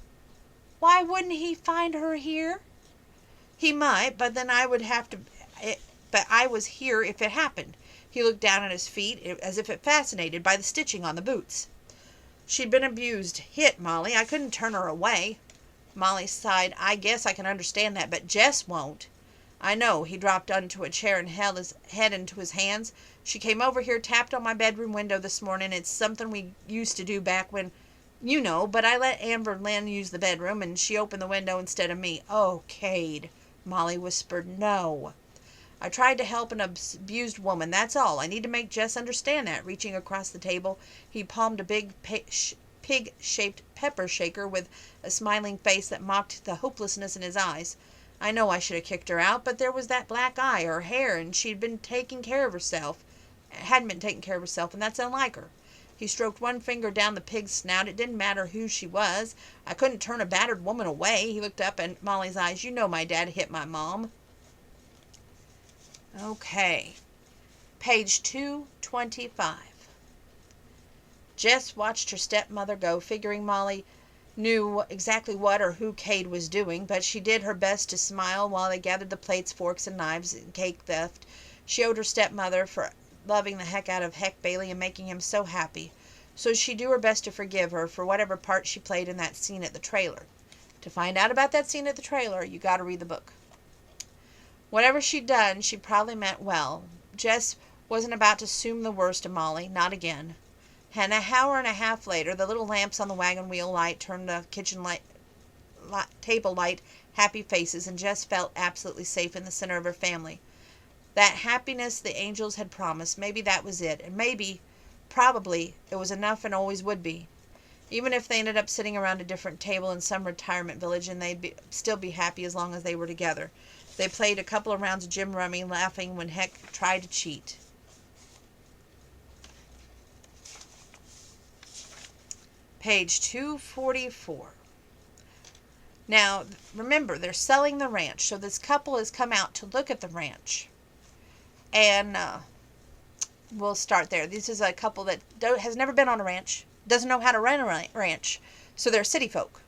Why wouldn't he find her here? He might, but then I would have to... But I was here if it happened. He looked down at his feet, as if fascinated by the stitching on the boots. She'd been abused, hit, Molly. I couldn't turn her away. Molly sighed. I guess I can understand that, but Jess won't. I know. He dropped onto a chair and held his head into his hands. She came over here, tapped on my bedroom window this morning. It's something we used to do back when... You know, but I let Amber Lynn use the bedroom, and she opened the window instead of me. Oh, Cade, Molly whispered. No. I tried to help an abused woman, that's all. I need to make Jess understand that. Reaching across the table, he palmed a big pig-shaped pepper shaker with a smiling face that mocked the hopelessness in his eyes. I know I should have kicked her out, but there was that black eye, her hair, and hadn't been taking care of herself, and that's unlike her. He stroked one finger down the pig's snout. It didn't matter who she was. I couldn't turn a battered woman away. He looked up at Molly's eyes. You know my dad hit my mom. Okay. Page 225. Jess watched her stepmother go, figuring Molly knew exactly what or who Cade was doing, but she did her best to smile while they gathered the plates, forks, and knives and cake theft. She owed her stepmother for loving the heck out of Heck Bailey and making him so happy, so she'd do her best to forgive her for whatever part she played in that scene at the trailer. To find out about that scene at the trailer, you gotta read the book. Whatever she'd done, she probably meant well. Jess wasn't about to assume the worst of Molly, not again. And an hour and a half later, the little lamps on the wagon wheel light turned the kitchen table light happy faces, and Jess felt absolutely safe in the center of her family. That happiness the angels had promised, maybe that was it, and probably, it was enough and always would be. Even if they ended up sitting around a different table in some retirement village, and they'd still be happy as long as they were together. They played a couple of rounds of Jim Rummy, laughing when Heck tried to cheat. Page 244. Now, remember, they're selling the ranch, so this couple has come out to look at the ranch. And we'll start there. This is a couple that has never been on a ranch, doesn't know how to run a ranch, so they're city folk.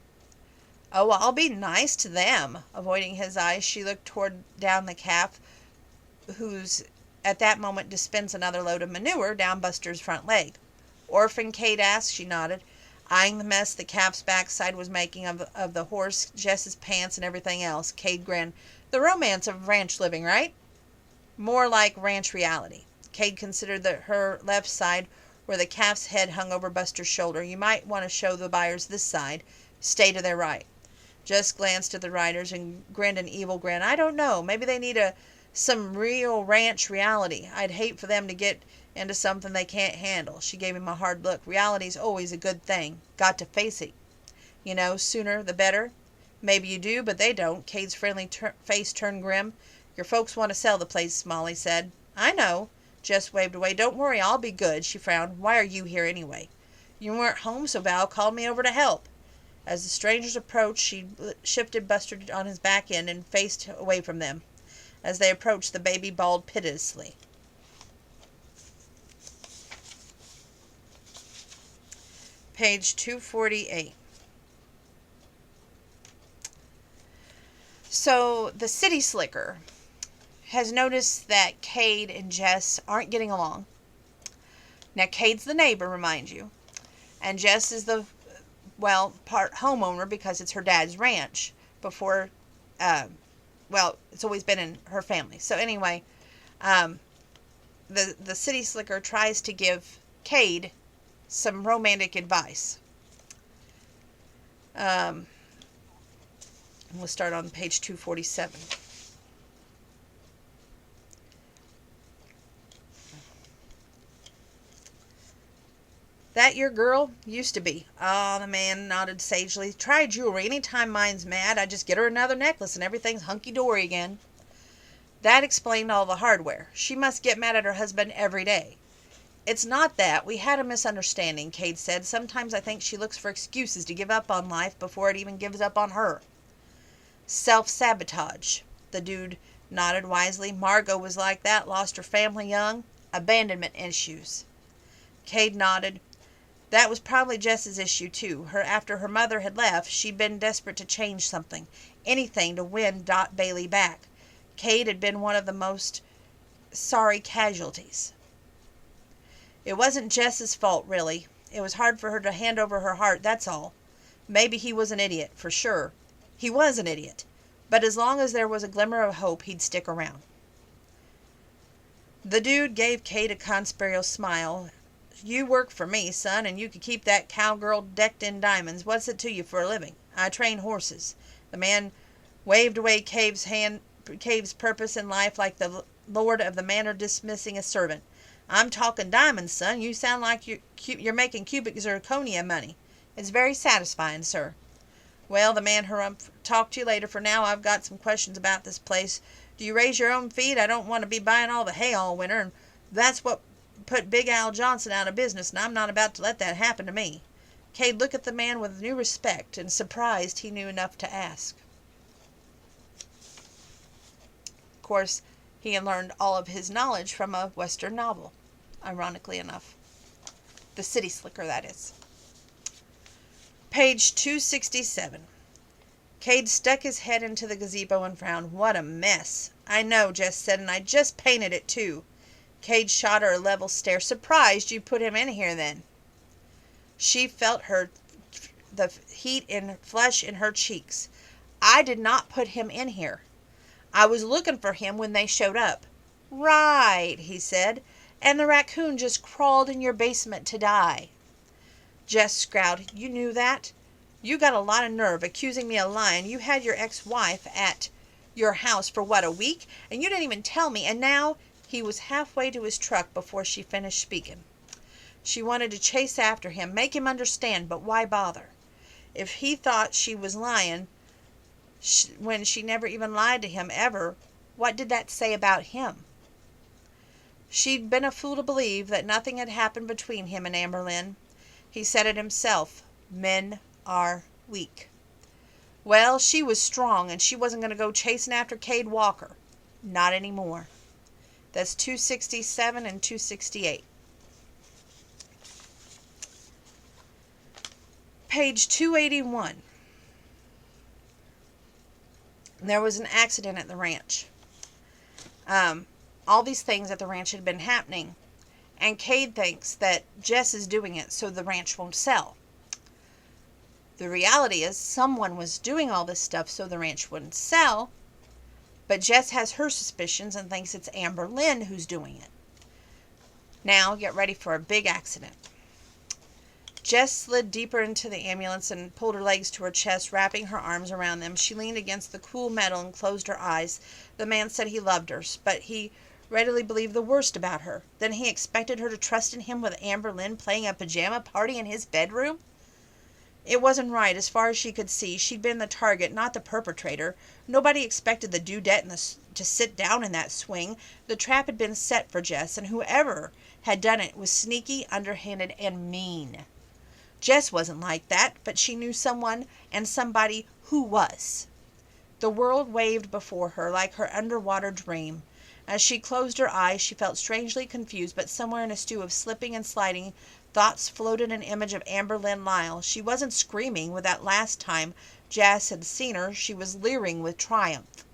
Oh, well, I'll be nice to them. Avoiding his eyes, she looked down the calf, who's at that moment dispensed another load of manure down Buster's front leg. Orphan, Cade asked. She nodded, eyeing the mess the calf's backside was making of the horse, Jess's pants, and everything else. Cade grinned. The romance of ranch living, right? More like ranch reality. Cade considered her left side, where the calf's head hung over Buster's shoulder. You might want to show the buyers this side. Stay to their right. Jess glanced at the riders and grinned an evil grin. I don't know. Maybe they need some real ranch reality. I'd hate for them to get into something they can't handle. She gave him a hard look. Reality's always a good thing. Got to face it. You know, sooner the better. Maybe you do, but they don't. Cade's friendly face turned grim. Your folks want to sell the place, Molly said. I know. Jess waved away. Don't worry, I'll be good. She frowned. Why are you here anyway? You weren't home, so Val called me over to help. As the strangers approached, she shifted Buster on his back end and faced away from them. As they approached, the baby bawled piteously. Page 248. So, the city slicker has noticed that Cade and Jess aren't getting along. Now, Cade's the neighbor, remind you. And Jess is the, part homeowner because it's her dad's ranch before, it's always been in her family. So anyway, the city slicker tries to give Cade some romantic advice. We'll start on page 247. That your girl? Used to be. Ah, the man nodded sagely. Try jewelry. Anytime mine's mad, I just get her another necklace and everything's hunky-dory again. That explained all the hardware. She must get mad at her husband every day. It's not that. We had a misunderstanding, Cade said. Sometimes I think she looks for excuses to give up on life before it even gives up on her. Self-sabotage. The dude nodded wisely. Margot was like that, lost her family young. Abandonment issues. Cade nodded. That was probably Jess's issue, too. After her mother had left, she'd been desperate to change something. Anything to win Dot Bailey back. Cade had been one of the most sorry casualties. It wasn't Jess's fault, really. It was hard for her to hand over her heart, that's all. Maybe he was an idiot, for sure. He was an idiot. But as long as there was a glimmer of hope, he'd stick around. The dude gave Cade a conspiratorial smile. You work for me, son, and you could keep that cowgirl decked in diamonds. What's it to you for a living? I train horses. The man waved away Cave's purpose in life like the lord of the manor dismissing a servant. I'm talking diamonds, son. You sound like you're making cubic zirconia money. It's very satisfying, sir. Well, the man harumphed. Talk to you later. For now, I've got some questions about this place. Do you raise your own feed? I don't want to be buying all the hay all winter, and that's what put Big Al Johnson out of business, and I'm not about to let that happen to me. Cade looked at the man with new respect and surprised he knew enough to ask. Of course, he had learned all of his knowledge from a Western novel, ironically enough. The City Slicker, that is. Page 267. Cade stuck his head into the gazebo and frowned. What a mess. I know, Jess said, and I just painted it too. Cade shot her a level stare. Surprised you put him in here then. She felt the heat in flesh in her cheeks. I did not put him in here. I was looking for him when they showed up. Right, he said. And the raccoon just crawled in your basement to die. Jess scowled. You knew that? You got a lot of nerve accusing me of lying. You had your ex-wife at your house for what, a week? And you didn't even tell me. And now... He was halfway to his truck before she finished speaking. She wanted to chase after him, make him understand, but why bother? If he thought she was lying, when she never even lied to him ever, what did that say about him? She'd been a fool to believe that nothing had happened between him and Amberlynn. He said it himself. Men are weak. Well, she was strong, and she wasn't going to go chasing after Cade Walker. Not anymore. That's 267 and 268. Page 281. There was an accident at the ranch. All these things at the ranch had been happening, and Cade thinks that Jess is doing it so the ranch won't sell. The reality is someone was doing all this stuff so the ranch wouldn't sell, but Jess has her suspicions and thinks it's Amberlynn who's doing it. Now, get ready for a big accident. Jess slid deeper into the ambulance and pulled her legs to her chest, wrapping her arms around them. She leaned against the cool metal and closed her eyes. The man said he loved her, but he readily believed the worst about her. Then he expected her to trust in him with Amberlynn playing a pajama party in his bedroom? It wasn't right. As far as she could see, she'd been the target, not the perpetrator. Nobody expected the dudette to sit down in that swing. The trap had been set for Jess, and whoever had done it was sneaky, underhanded, and mean. Jess wasn't like that, but she knew someone and somebody who was. The world waved before her like her underwater dream. As she closed her eyes, she felt strangely confused, but somewhere in a stew of slipping and sliding thoughts floated an image of Amber Lynn Lyle. She wasn't screaming with that last time Jess had seen her. She was leering with triumph.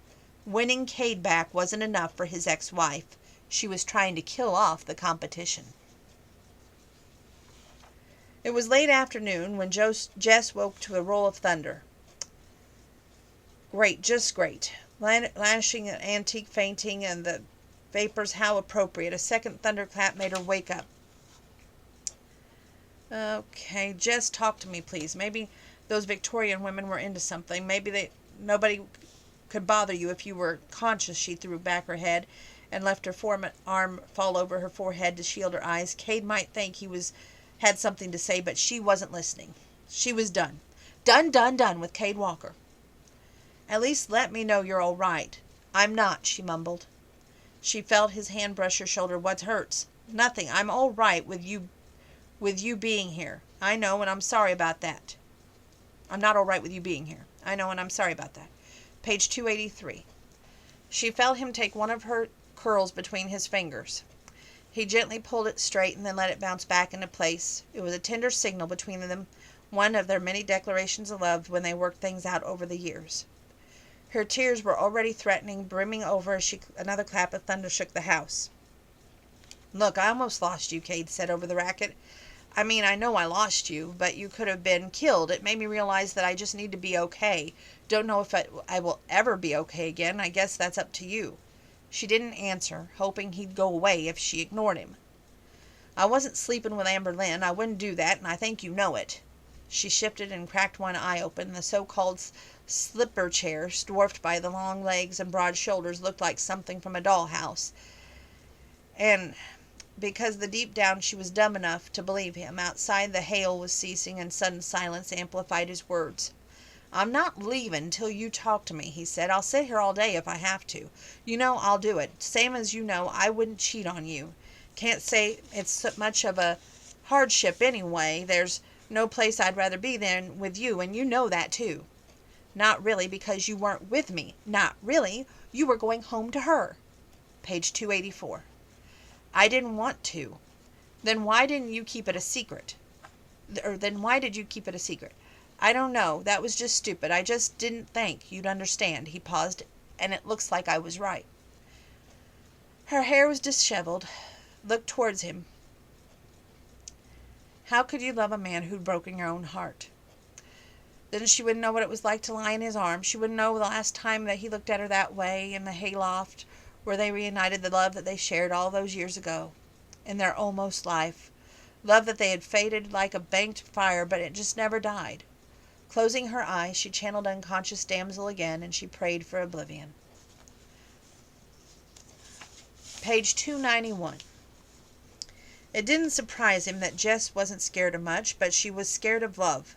Winning Cade back wasn't enough for his ex-wife. She was trying to kill off the competition. It was late afternoon when Jess woke to a roll of thunder. Great, just great. Lashing and antique fainting and the vapors, how appropriate. A second thunderclap made her wake up. Okay, Jess, talk to me, please. Maybe those Victorian women were into something. Maybe nobody could bother you if you were conscious. She threw back her head and left her forearm fall over her forehead to shield her eyes. Cade might think he had something to say, but she wasn't listening. She was done. Done with Cade Walker. At least let me know you're all right. I'm not, she mumbled. She felt his hand brush her shoulder. What hurts? Nothing. I'm all right with you being here. I know, and I'm sorry about that. I'm not all right with you being here. I know, and I'm sorry about that. Page 283. She felt him take one of her curls between his fingers. He gently pulled it straight and then let it bounce back into place. It was a tender signal between them, one of their many declarations of love when they worked things out over the years. Her tears were already threatening, brimming over as another clap of thunder shook the house. Look, I almost lost you, Cade said over the racket. I mean, I know I lost you, but you could have been killed. It made me realize that I just need to be okay. Don't know if I will ever be okay again. I guess that's up to you. She didn't answer, hoping he'd go away if she ignored him. I wasn't sleeping with Amber Lynn. I wouldn't do that, and I think you know it. She shifted and cracked one eye open. The so-called slipper chair, dwarfed by the long legs and broad shoulders, looked like something from a dollhouse. And because deep down she was dumb enough to believe him. Outside the hail was ceasing, and sudden silence amplified his words. I'm not leaving till you talk to me, he said. I'll sit here all day if I have to. You know I'll do it. Same as you know I wouldn't cheat on you. Can't say it's much of a hardship anyway. There's no place I'd rather be than with you, and you know that too. Not really, because you weren't with me. Not really. You were going home to her. Page 284. I didn't want to. Then why didn't you keep it a secret? Then why did you keep it a secret? I don't know. That was just stupid. I just didn't think you'd understand. He paused, and it looks like I was right. Her hair was disheveled. Looked towards him. How could you love a man who'd broken your own heart? Then she wouldn't know what it was like to lie in his arms. She wouldn't know the last time that he looked at her that way in the hayloft where they reunited the love that they shared all those years ago in their almost life. Love that they had faded like a banked fire, but it just never died. Closing her eyes, she channeled unconscious damsel again, and she prayed for oblivion. Page 291. It didn't surprise him that Jess wasn't scared of much, but she was scared of love.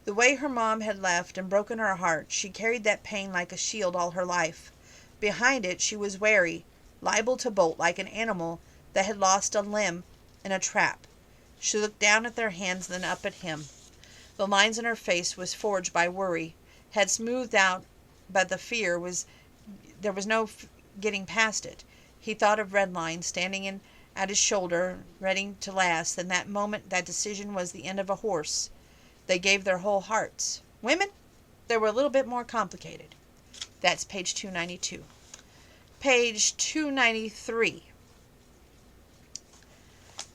The way her mom had left and broken her heart, she carried that pain like a shield all her life. Behind it, she was wary, liable to bolt like an animal that had lost a limb in a trap. She looked down at their hands, then up at him. The lines in her face was forged by worry, had smoothed out, but there was no getting past it. He thought of Redline standing at his shoulder, ready to last. In that moment, that decision was the end of a horse. They gave their whole hearts. Women? They were a little bit more complicated. That's page 292. Page 293.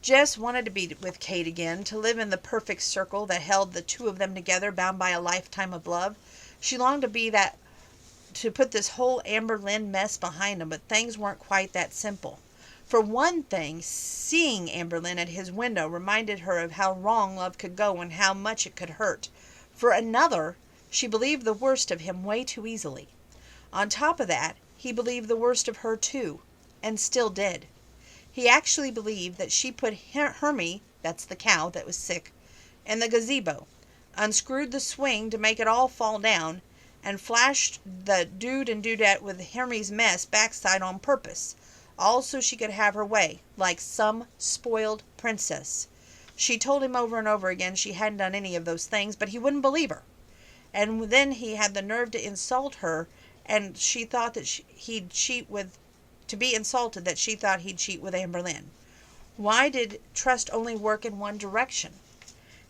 Jess wanted to be with Cade again, to live in the perfect circle that held the two of them together, bound by a lifetime of love. She longed to put this whole Amber Lynn mess behind him, but things weren't quite that simple. For one thing, seeing Amber Lynn at his window reminded her of how wrong love could go and how much it could hurt. For another, she believed the worst of him way too easily. On top of that, he believed the worst of her too, and still did. He actually believed that she put Hermie, that's the cow that was sick, in the gazebo. unscrewed the swing to make it all fall down, and flashed the dude and dudette with Henry's mess backside on purpose, all so she could have her way, like some spoiled princess. She told him over and over again she hadn't done any of those things, but he wouldn't believe her. And then he had the nerve to insult her, and she thought that he'd cheat with, to be insulted that she thought he'd cheat with Amberlynn. Why did trust only work in one direction?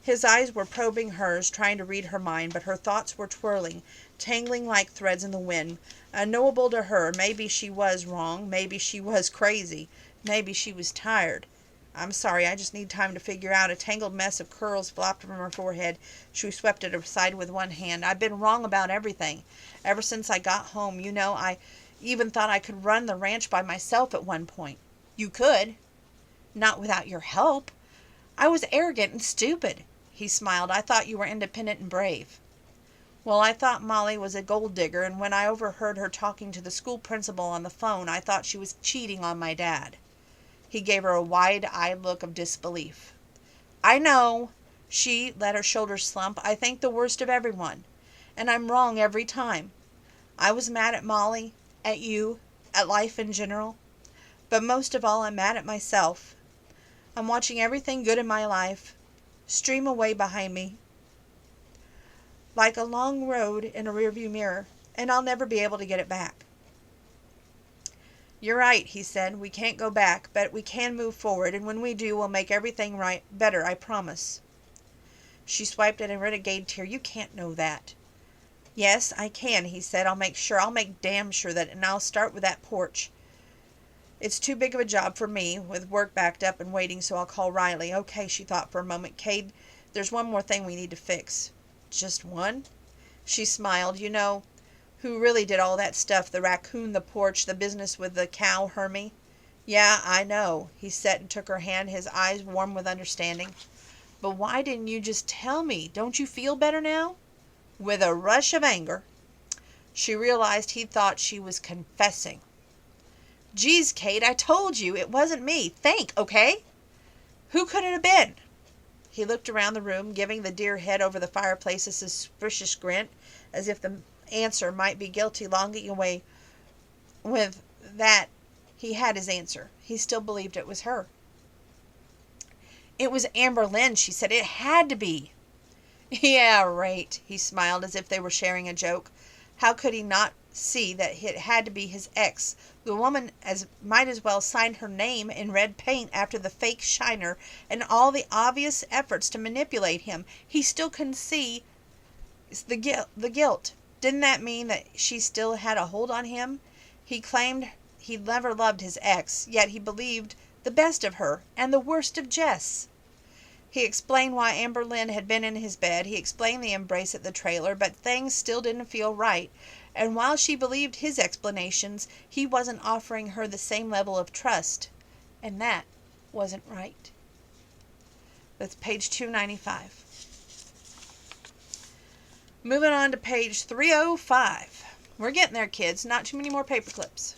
His eyes were probing hers, trying to read her mind, but her thoughts were twirling, tangling like threads in the wind, unknowable to her. Maybe she was wrong, maybe she was crazy, maybe she was tired. I'm sorry, I just need time to figure out. A tangled mess of curls flopped from her forehead. She swept it aside with one hand. I've been wrong about everything. Ever since I got home, you know, I even thought I could run the ranch by myself at one point. You could. Not without your help. I was arrogant and stupid. He smiled. I thought you were independent and brave. Well, I thought Molly was a gold digger, and when I overheard her talking to the school principal on the phone, I thought she was cheating on my dad. He gave her a wide-eyed look of disbelief. I know. She let her shoulders slump. I think the worst of everyone, and I'm wrong every time. I was mad at Molly, at you, at life in general, but most of all I'm mad at myself. I'm watching everything good in my life stream away behind me like a long road in a rearview mirror, and I'll never be able to get it back. You're right, he said. We can't go back, but we can move forward, and when we do, we'll make everything right, better, I promise. She swiped at a renegade tear. You can't know that. Yes, I can, he said. I'll make sure. I'll make damn sure that, and I'll start with that porch. It's too big of a job for me, with work backed up and waiting, so I'll call Riley. Okay, she thought for a moment. Cade, there's one more thing we need to fix. Just one? She smiled. You know who really did all that stuff, the raccoon, the porch, the business with the cow, Hermie? Yeah, I know. He sat and took her hand, his eyes warm with understanding. But why didn't you just tell me? Don't you feel better now? With a rush of anger, she realized he thought she was confessing. Geez, Kate, I told you it wasn't me. Think, okay? Who could it have been? He looked around the room, giving the deer head over the fireplace a suspicious grin, as if the answer might be guilty, longing away. With that, he had his answer. He still believed it was her. It was Amberlynn, she said. It had to be. Yeah, right. He smiled as if they were sharing a joke. How could he not see that it had to be his ex? The woman might as well sign her name in red paint after the fake shiner and all the obvious efforts to manipulate him. He still couldn't see the guilt. Didn't that mean that she still had a hold on him? He claimed he'd never loved his ex, yet he believed the best of her and the worst of Jess. He explained why Amberlynn had been in his bed. He explained the embrace at the trailer, but things still didn't feel right. And while she believed his explanations, he wasn't offering her the same level of trust. And that wasn't right. That's page 295. Moving on to page 305. We're getting there, kids. Not too many more paper clips.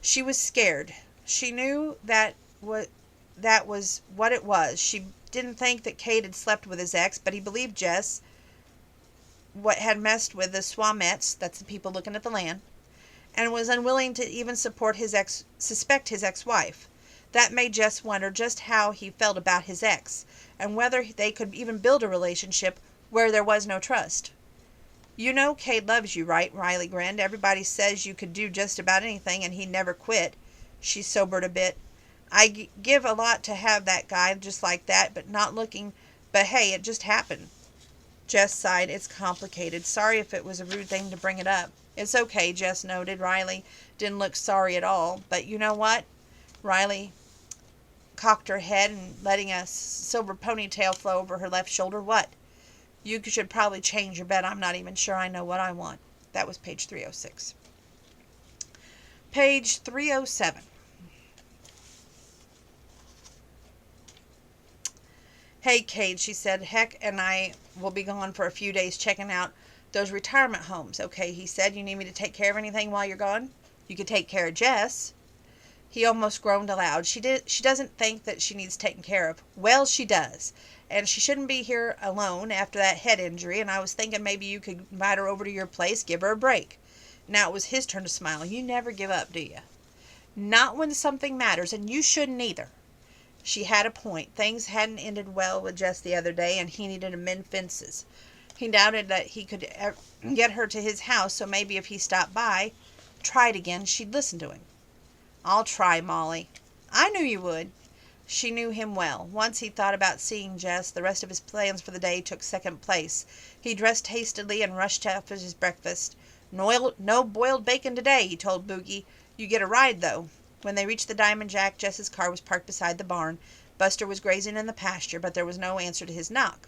She was scared. She knew that was what it was. She didn't think that Cade had slept with his ex, but he believed Jess had messed with the Swamettes, that's the people looking at the land, and was unwilling to even suspect his ex-wife. That made Jess wonder just how he felt about his ex, and whether they could even build a relationship where there was no trust. You know Cade loves you, right? Riley grinned. Everybody says you could do just about anything, and he never quit. She sobered a bit. I give a lot to have that guy just like that, but hey, it just happened. Jess sighed. It's complicated. Sorry if it was a rude thing to bring it up. It's okay, Jess noted. Riley didn't look sorry at all. But you know what? Riley cocked her head and letting a silver ponytail flow over her left shoulder. What? You should probably change your bed. I'm not even sure I know what I want. That was page 306. Page 307. Hey, Cade, she said. Heck and I will be gone for a few days checking out those retirement homes. Okay, he said. You need me to take care of anything while you're gone? You could take care of Jess. He almost groaned aloud. She doesn't think that she needs taken care of. Well, she does. And she shouldn't be here alone after that head injury, and I was thinking maybe you could invite her over to your place, give her a break. Now it was his turn to smile. You never give up, do you? Not when something matters, and you shouldn't either. She had a point. Things hadn't ended well with Jess the other day, and he needed to mend fences. He doubted that he could get her to his house, so maybe if he stopped by, tried again, she'd listen to him. I'll try, Molly. I knew you would. She knew him well. Once he thought about seeing Jess, the rest of his plans for the day took second place. He dressed hastily and rushed out for his breakfast. No boiled bacon today, he told Boogie. You get a ride, though. When they reached the Diamond Jack, Jess's car was parked beside the barn. Buster was grazing in the pasture, but there was no answer to his knock.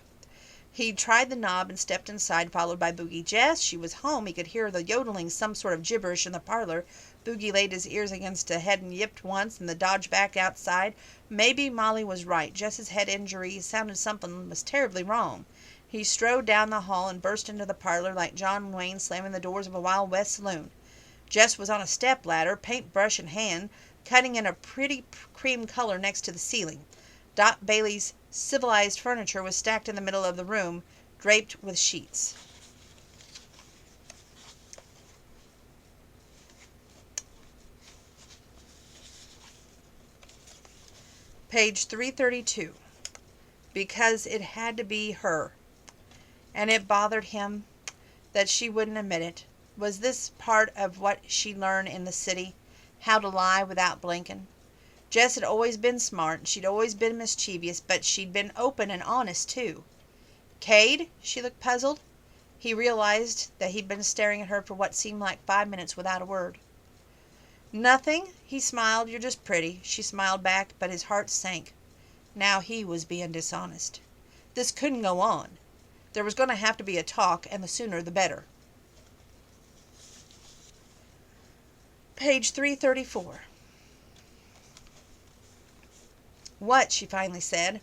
He tried the knob and stepped inside, followed by Boogie. Jess, she was home. He could hear the yodeling some sort of gibberish in the parlor. Boogie laid his ears against a head and yipped once, and the dodged back outside. Maybe Molly was right. Jess's head injury sounded something was terribly wrong. He strode down the hall and burst into the parlor like John Wayne slamming the doors of a Wild West saloon. Jess was on a step ladder, paintbrush in hand, cutting in a pretty cream color next to the ceiling. Dot Bailey's civilized furniture was stacked in the middle of the room, draped with sheets. Page 332. Because it had to be her. And it bothered him that she wouldn't admit it. Was this part of what she learned in the city? How to lie without blinking? Jess had always been smart, she'd always been mischievous, but she'd been open and honest, too. Cade? She looked puzzled. He realized that he'd been staring at her for what seemed like 5 minutes without a word. Nothing, he smiled. You're just pretty. She smiled back, but his heart sank. Now he was being dishonest. This couldn't go on. There was going to have to be a talk, and the sooner the better. Page 334. What? She finally said.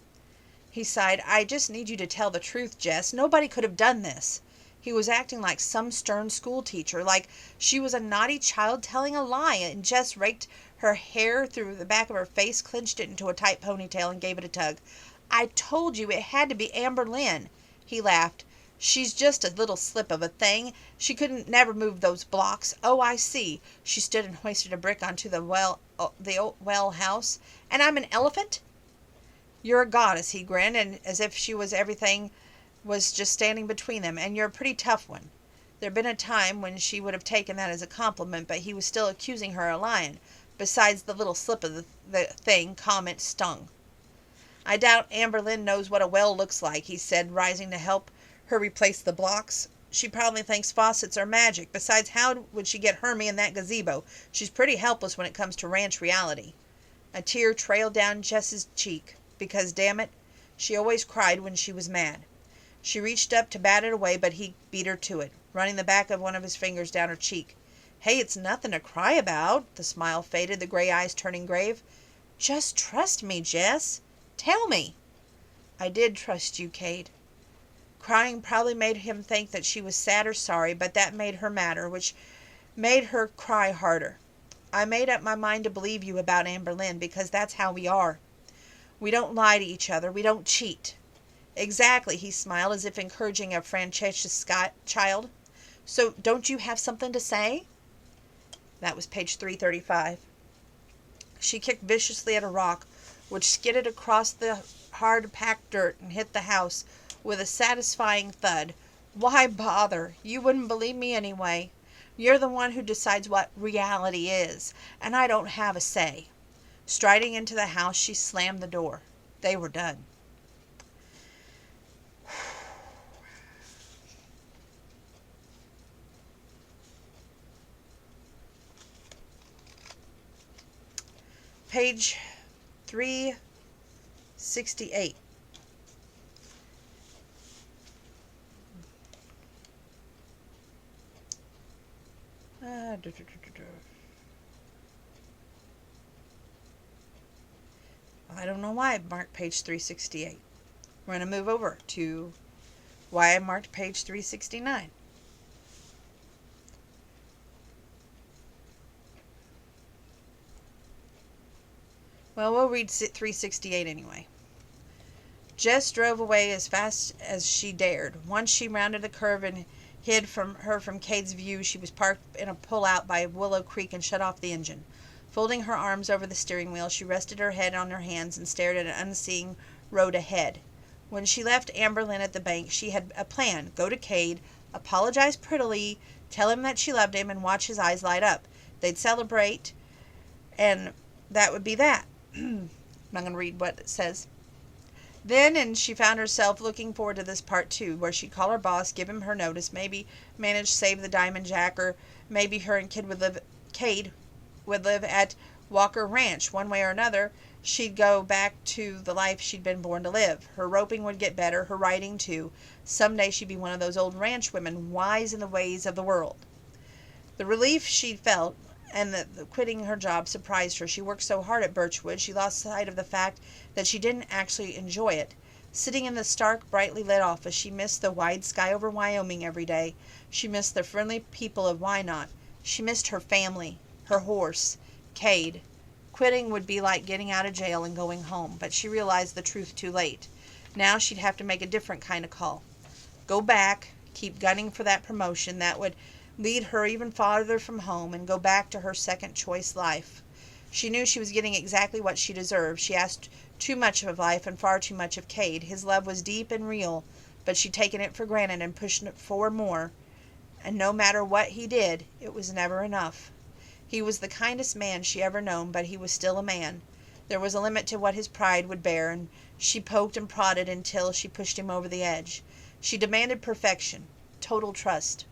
He sighed. I just need you to tell the truth, Jess. Nobody could have done this. He was acting like some stern school teacher, like she was a naughty child telling a lie, and Jess raked her hair through the back of her face, clenched it into a tight ponytail, and gave it a tug. I told you it had to be Amber Lynn. He laughed. She's just a little slip of a thing. She couldn't never move those blocks. Oh, I see. She stood and hoisted a brick onto the well house. And I'm an elephant? You're a goddess, he grinned, and as if she was everything was just standing between them, and you're a pretty tough one. There'd been a time when she would have taken that as a compliment, but he was still accusing her of lying. Besides, the little slip of the thing comment stung. I doubt Amber Lynn knows what a well looks like, he said, rising to help her replace the blocks. She probably thinks faucets are magic. Besides, how would she get Hermie in that gazebo? She's pretty helpless when it comes to ranch reality. A tear trailed down Jess's cheek, because, damn it, she always cried when she was mad. She reached up to bat it away, but he beat her to it, running the back of one of his fingers down her cheek. Hey, it's nothing to cry about. The smile faded, the gray eyes turning grave. Just trust me, Jess. Tell me. I did trust you, Cade. Crying probably made him think that she was sad or sorry, but that made her madder, which made her cry harder. I made up my mind to believe you about Amber Lynn, because that's how we are. We don't lie to each other. We don't cheat. Exactly, he smiled, as if encouraging a Francesca's child. So, don't you have something to say? That was page 335. She kicked viciously at a rock, which skidded across the hard-packed dirt and hit the house with a satisfying thud. Why bother? You wouldn't believe me anyway. You're the one who decides what reality is, and I don't have a say. Striding into the house, she slammed the door. They were done. Page 368. I don't know why I marked page 368. We're going to move over to why I marked page 369. Well, we'll read 368 anyway. Jess drove away as fast as she dared. Once she rounded a curve and hid from Cade's view, she was parked in a pull-out by Willow Creek and shut off the engine. Folding her arms over the steering wheel, she rested her head on her hands and stared at an unseeing road ahead. When she left Amberlynn at the bank, she had a plan. Go to Cade, apologize prettily, tell him that she loved him, and watch his eyes light up. They'd celebrate, and that would be that. I'm not going to read what it says. Then, and she found herself looking forward to this part too, where she'd call her boss, give him her notice, maybe manage to save the Diamond Jack, or maybe her and Cade would live at Walker Ranch. One way or another, she'd go back to the life she'd been born to live. Her roping would get better, her riding too. Someday she'd be one of those old ranch women, wise in the ways of the world. The relief she felt and the quitting her job surprised her. She worked so hard at Birchwood, she lost sight of the fact that she didn't actually enjoy it. Sitting in the stark, brightly lit office, she missed the wide sky over Wyoming every day. She missed the friendly people of Wynot. She missed her family, her horse, Cade. Quitting would be like getting out of jail and going home, but she realized the truth too late. Now she'd have to make a different kind of call. Go back, keep gunning for that promotion that would lead her even farther from home, and go back to her second choice life. She knew she was getting exactly what she deserved. She asked too much of life and far too much of Cade. His love was deep and real, but she'd taken it for granted and pushed it for more. And no matter what he did, it was never enough. He was the kindest man she ever known, but he was still a man. There was a limit to what his pride would bear, and she poked and prodded until she pushed him over the edge. She demanded perfection, total trust.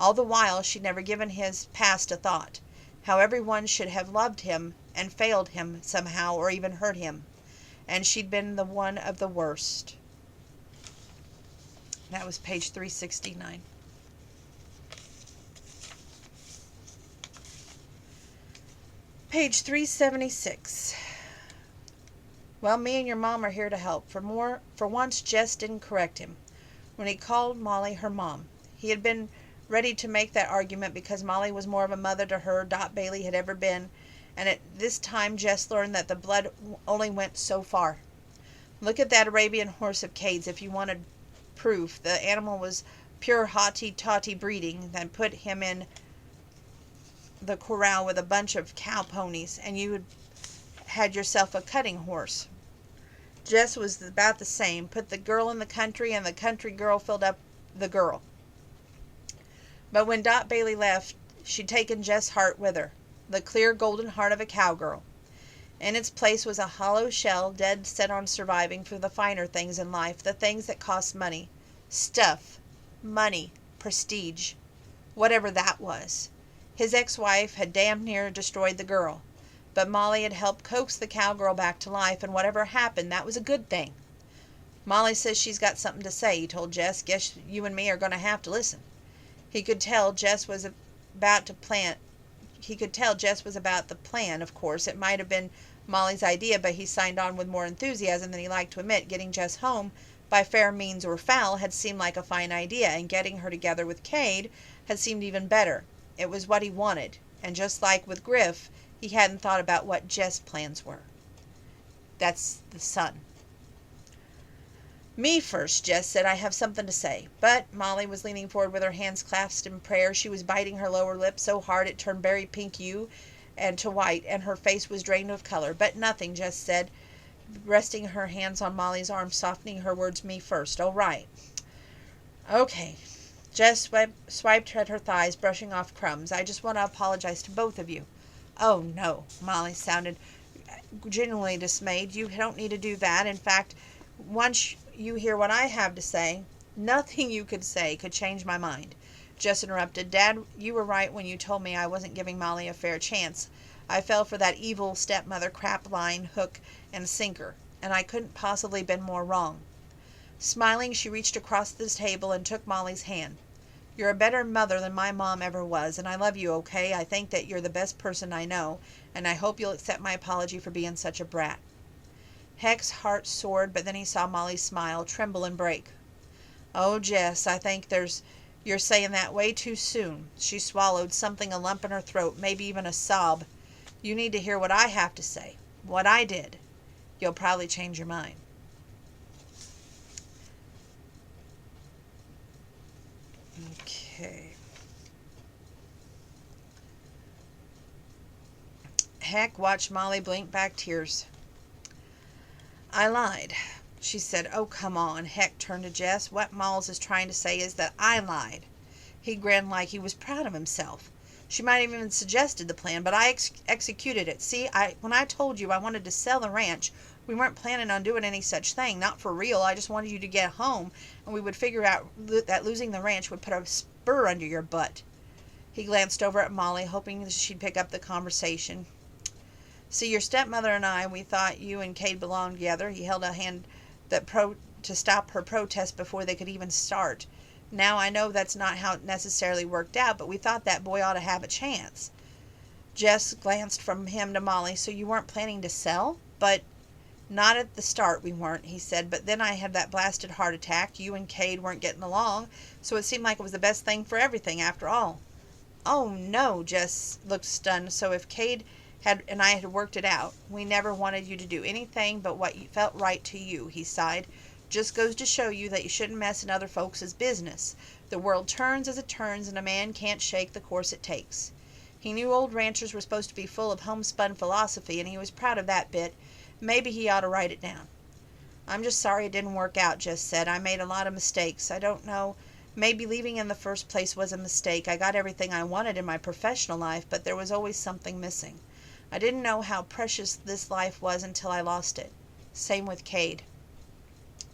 All the while, she'd never given his past a thought, how everyone should have loved him and failed him somehow or even hurt him. And she'd been the one of the worst. That was page 369. Page 376. Well, me and your mom are here to help. For once, Jess didn't correct him when he called Molly her mom. He had been ready to make that argument because Molly was more of a mother to her Dot Bailey had ever been, and at this time Jess learned that the blood only went so far. Look at that Arabian horse of Cade's if you wanted proof. The animal was pure hotty-totty breeding. Then put him in the corral with a bunch of cow ponies, and you had yourself a cutting horse. Jess was about the same. Put the girl in the country, and the country girl filled up the girl. But when Dot Bailey left, she'd taken Jess' heart with her, the clear golden heart of a cowgirl. In its place was a hollow shell, dead set on surviving for the finer things in life, the things that cost money. Stuff, money, prestige, whatever that was. His ex-wife had damn near destroyed the girl, but Molly had helped coax the cowgirl back to life, and whatever happened, that was a good thing. Molly says she's got something to say, he told Jess. Guess you and me are going to have to listen. He could tell Jess was about the plan, of course. It might have been Molly's idea, but he signed on with more enthusiasm than he liked to admit. Getting Jess home, by fair means or foul, had seemed like a fine idea, and getting her together with Cade had seemed even better. It was what he wanted, and just like with Griff, he hadn't thought about what Jess' plans were. That's the son. Me first, Jess said. I have something to say. But Molly was leaning forward with her hands clasped in prayer. She was biting her lower lip so hard it turned berry pink hue and to white, and her face was drained of color. But nothing, Jess said, resting her hands on Molly's arm, softening her words. Me first. Oh, right. Okay. Jess swiped at her thighs, brushing off crumbs. I just want to apologize to both of you. Oh, no. Molly sounded genuinely dismayed. You don't need to do that. In fact, once you hear what I have to say, nothing you could say could change my mind. Jess interrupted. Dad, you were right when you told me I wasn't giving Molly a fair chance. I fell for that evil stepmother crap line, hook, and sinker, and I couldn't possibly been more wrong. Smiling, she reached across the table and took Molly's hand. You're a better mother than my mom ever was, and I love you, okay? I think that you're the best person I know, and I hope you'll accept my apology for being such a brat. Heck's heart soared, but then he saw Molly smile, tremble, and break. Oh, Jess, I think you're saying that way too soon. She swallowed, something a lump in her throat, maybe even a sob. You need to hear what I have to say. what I did. You'll probably change your mind. Okay. Heck watched Molly blink back tears. I lied. She said, "Oh, come on." Heck turned to Jess. "What Malls is trying to say is that I lied." He grinned like he was proud of himself. "She might have even suggested the plan, but I executed it. See, when I told you I wanted to sell the ranch, we weren't planning on doing any such thing. Not for real. I just wanted you to get home, and we would figure out that losing the ranch would put a spur under your butt." He glanced over at Molly, hoping that she'd pick up the conversation. "See, your stepmother and I, we thought you and Kate belonged together." He held a hand to stop her protest before they could even start. "Now, I know that's not how it necessarily worked out, but we thought that boy ought to have a chance." Jess glanced from him to Molly. "So you weren't planning to sell?" "But not at the start we weren't," he said. "But then I had that blasted heart attack. You and Cade weren't getting along, so it seemed like it was the best thing for everything after all." "Oh, no." Jess looked stunned. "So if Cade and I had worked it out, we never wanted you to do anything but what felt right to you," he sighed. "Just goes to show you that you shouldn't mess in other folks' business. The world turns as it turns, and a man can't shake the course it takes." He knew old ranchers were supposed to be full of homespun philosophy, and he was proud of that bit. Maybe he ought to write it down. "I'm just sorry it didn't work out," Jess said. "I made a lot of mistakes. I don't know. Maybe leaving in the first place was a mistake. I got everything I wanted in my professional life, but there was always something missing. I didn't know how precious this life was until I lost it. Same with Cade."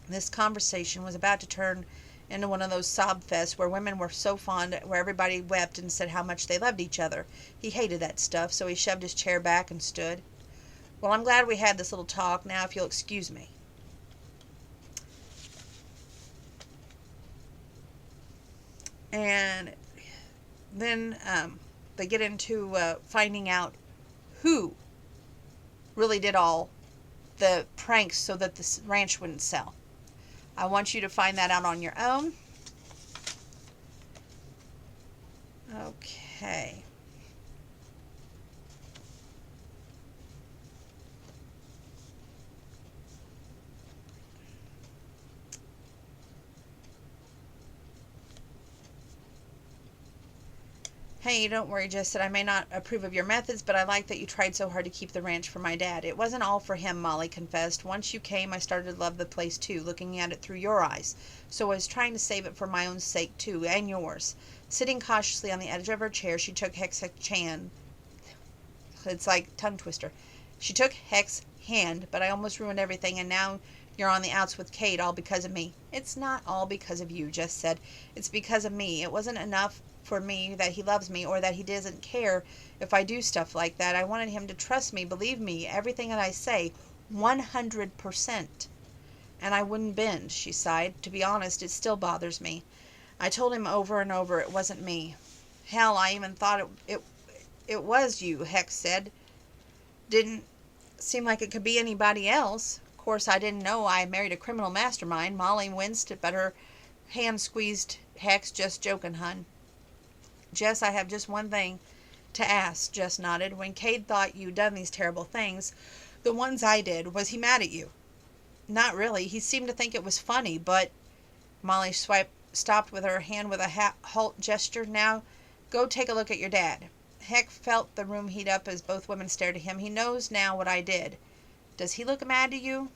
This conversation was about to turn into one of those sob fests where women were so fond, where everybody wept and said how much they loved each other. He hated that stuff, so he shoved his chair back and stood. "Well, I'm glad we had this little talk. Now, if you'll excuse me." And then they get into finding out who really did all the pranks so that the ranch wouldn't sell. I want you to find that out on your own. Okay. "Hey, don't worry," Jess said. "I may not approve of your methods, but I like that you tried so hard to keep the ranch for my dad." "It wasn't all for him," Molly confessed. "Once you came, I started to love the place too, looking at it through your eyes. So I was trying to save it for my own sake too, and yours." Sitting cautiously on the edge of her chair, she took Heck's hand. It's like tongue twister. She took Heck's hand. "But I almost ruined everything, and now you're on the outs with Kate, all because of me." "It's not all because of you," Jess said. "It's because of me. It wasn't enough for me that he loves me or that he doesn't care if I do stuff like that. I wanted him to trust me, believe me, everything that I say, 100%. And I wouldn't bend." She sighed. "To be honest, it still bothers me. I told him over and over it wasn't me. Hell, I even thought it was you," Heck said. "Didn't seem like it could be anybody else. Of course, I didn't know I married a criminal mastermind." Molly winced, but her hand squeezed Heck's. "Just joking, hun." "Jess, I have just one thing to ask." Jess nodded. "When Cade thought you'd done these terrible things, the ones I did, was he mad at you?" "Not really. He seemed to think it was funny, but—" Molly stopped with her hand with a halt gesture. "Now, go take a look at your dad." Heck felt the room heat up as both women stared at him. "He knows now what I did. Does he look mad to you?"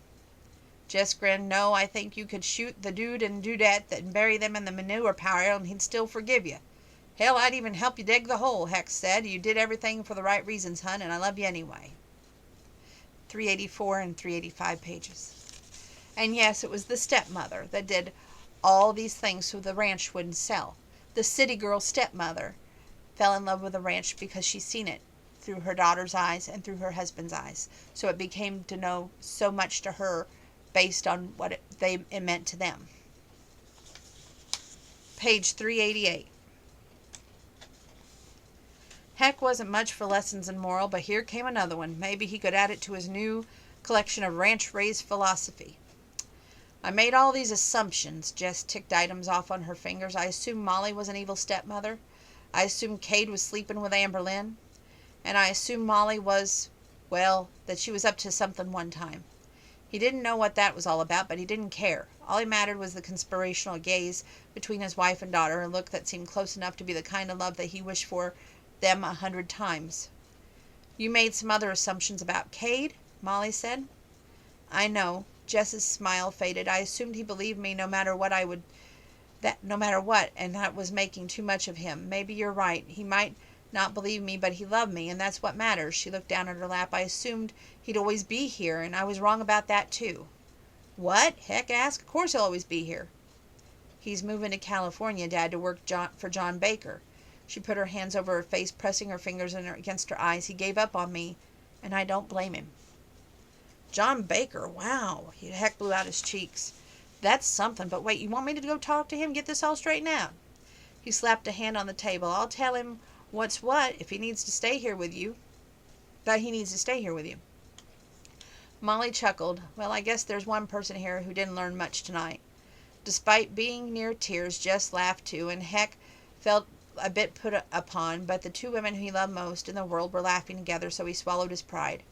Jess grinned. "No, I think you could shoot the dude and dudette and bury them in the manure pile and he'd still forgive you." "Hell, I'd even help you dig the hole," Heck said. "You did everything for the right reasons, hun, and I love you anyway." 384 and 385 pages. And yes, it was the stepmother that did all these things so the ranch wouldn't sell. The city girl stepmother fell in love with the ranch because she seen it through her daughter's eyes and through her husband's eyes. So it became to know so much to her based on what it meant to them. Page 388. Heck wasn't much for lessons in moral, but here came another one. Maybe he could add it to his new collection of ranch-raised philosophy. "I made all these assumptions." Jess ticked items off on her fingers. "I assumed Molly was an evil stepmother. I assumed Cade was sleeping with Amberlynn. And I assumed Molly was Well, that she was up to something one time. He didn't know what that was all about, but he didn't care. All he mattered was the conspirational gaze between his wife and daughter, a look that seemed close enough to be the kind of love that he wished for them 100 times. You made some other assumptions about Cade, Molly said. I know. Jess's smile faded. I assumed he believed me no matter what, and that was making too much of him. Maybe you're right. He might not believe me, but he loved me, and that's what matters. She looked down at her lap. I assumed he'd always be here, and I was wrong about that too. What? Heck asked. Of course he'll always be here. He's moving to California, Dad, to work for John Baker. She put her hands over her face, pressing her fingers against her eyes. He gave up on me, and I don't blame him. John Baker, wow. Heck blew out his cheeks. That's something, but wait, you want me to go talk to him, get this all straightened out? He slapped a hand on the table. I'll tell him what's what if he needs to stay here with you. That he needs to stay here with you. Molly chuckled. Well, I guess there's one person here who didn't learn much tonight. Despite being near tears, Jess laughed too, and Heck felt a bit put upon, but the two women he loved most in the world were laughing together, so he swallowed his pride.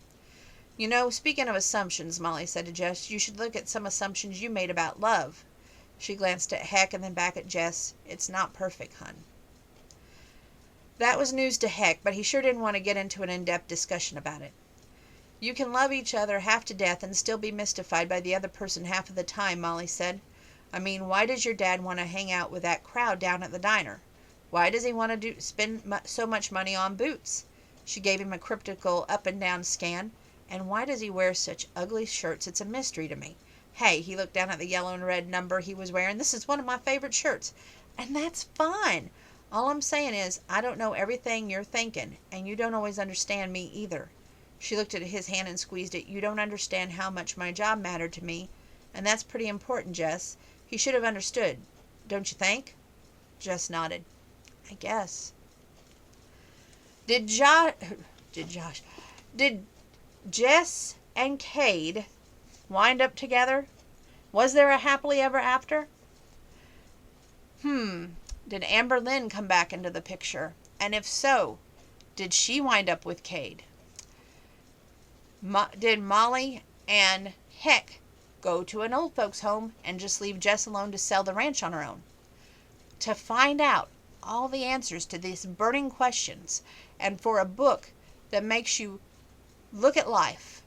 You know, speaking of assumptions, Molly said to Jess, you should look at some assumptions you made about love. She glanced at Heck and then back at Jess. It's not perfect, hun. That was news to Heck, but he sure didn't want to get into an in-depth discussion about it. You can love each other half to death and still be mystified by the other person half of the time, Molly said. I mean, why does your dad want to hang out with that crowd down at the diner? Why does he want to spend so much money on boots? She gave him a cryptical up-and-down scan. And why does he wear such ugly shirts? It's a mystery to me. Hey, he looked down at the yellow and red number he was wearing. This is one of my favorite shirts. And that's fine. All I'm saying is, I don't know everything you're thinking, and you don't always understand me either. She looked at his hand and squeezed it. You don't understand how much my job mattered to me, and that's pretty important, Jess. He should have understood. Don't you think? Jess nodded. I guess. Did Jess and Cade wind up together? Was there a happily ever after? Did Amber Lynn come back into the picture? And if so, did she wind up with Cade? Did Molly and Heck go to an old folks' home and just leave Jess alone to sell the ranch on her own? To find out all the answers to these burning questions, and for a book that makes you look at life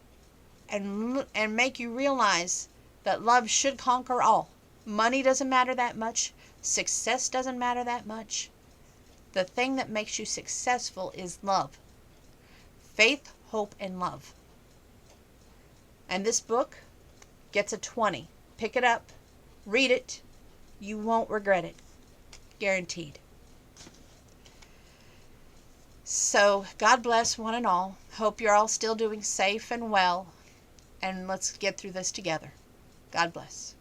and make you realize that love should conquer all. Money doesn't matter that much. Success doesn't matter that much. The thing that makes you successful is love. Faith, hope, and love. And this book gets a 20. Pick it up. Read it. You won't regret it. Guaranteed. So, God bless one and all. Hope you're all still doing safe and well. And let's get through this together. God bless.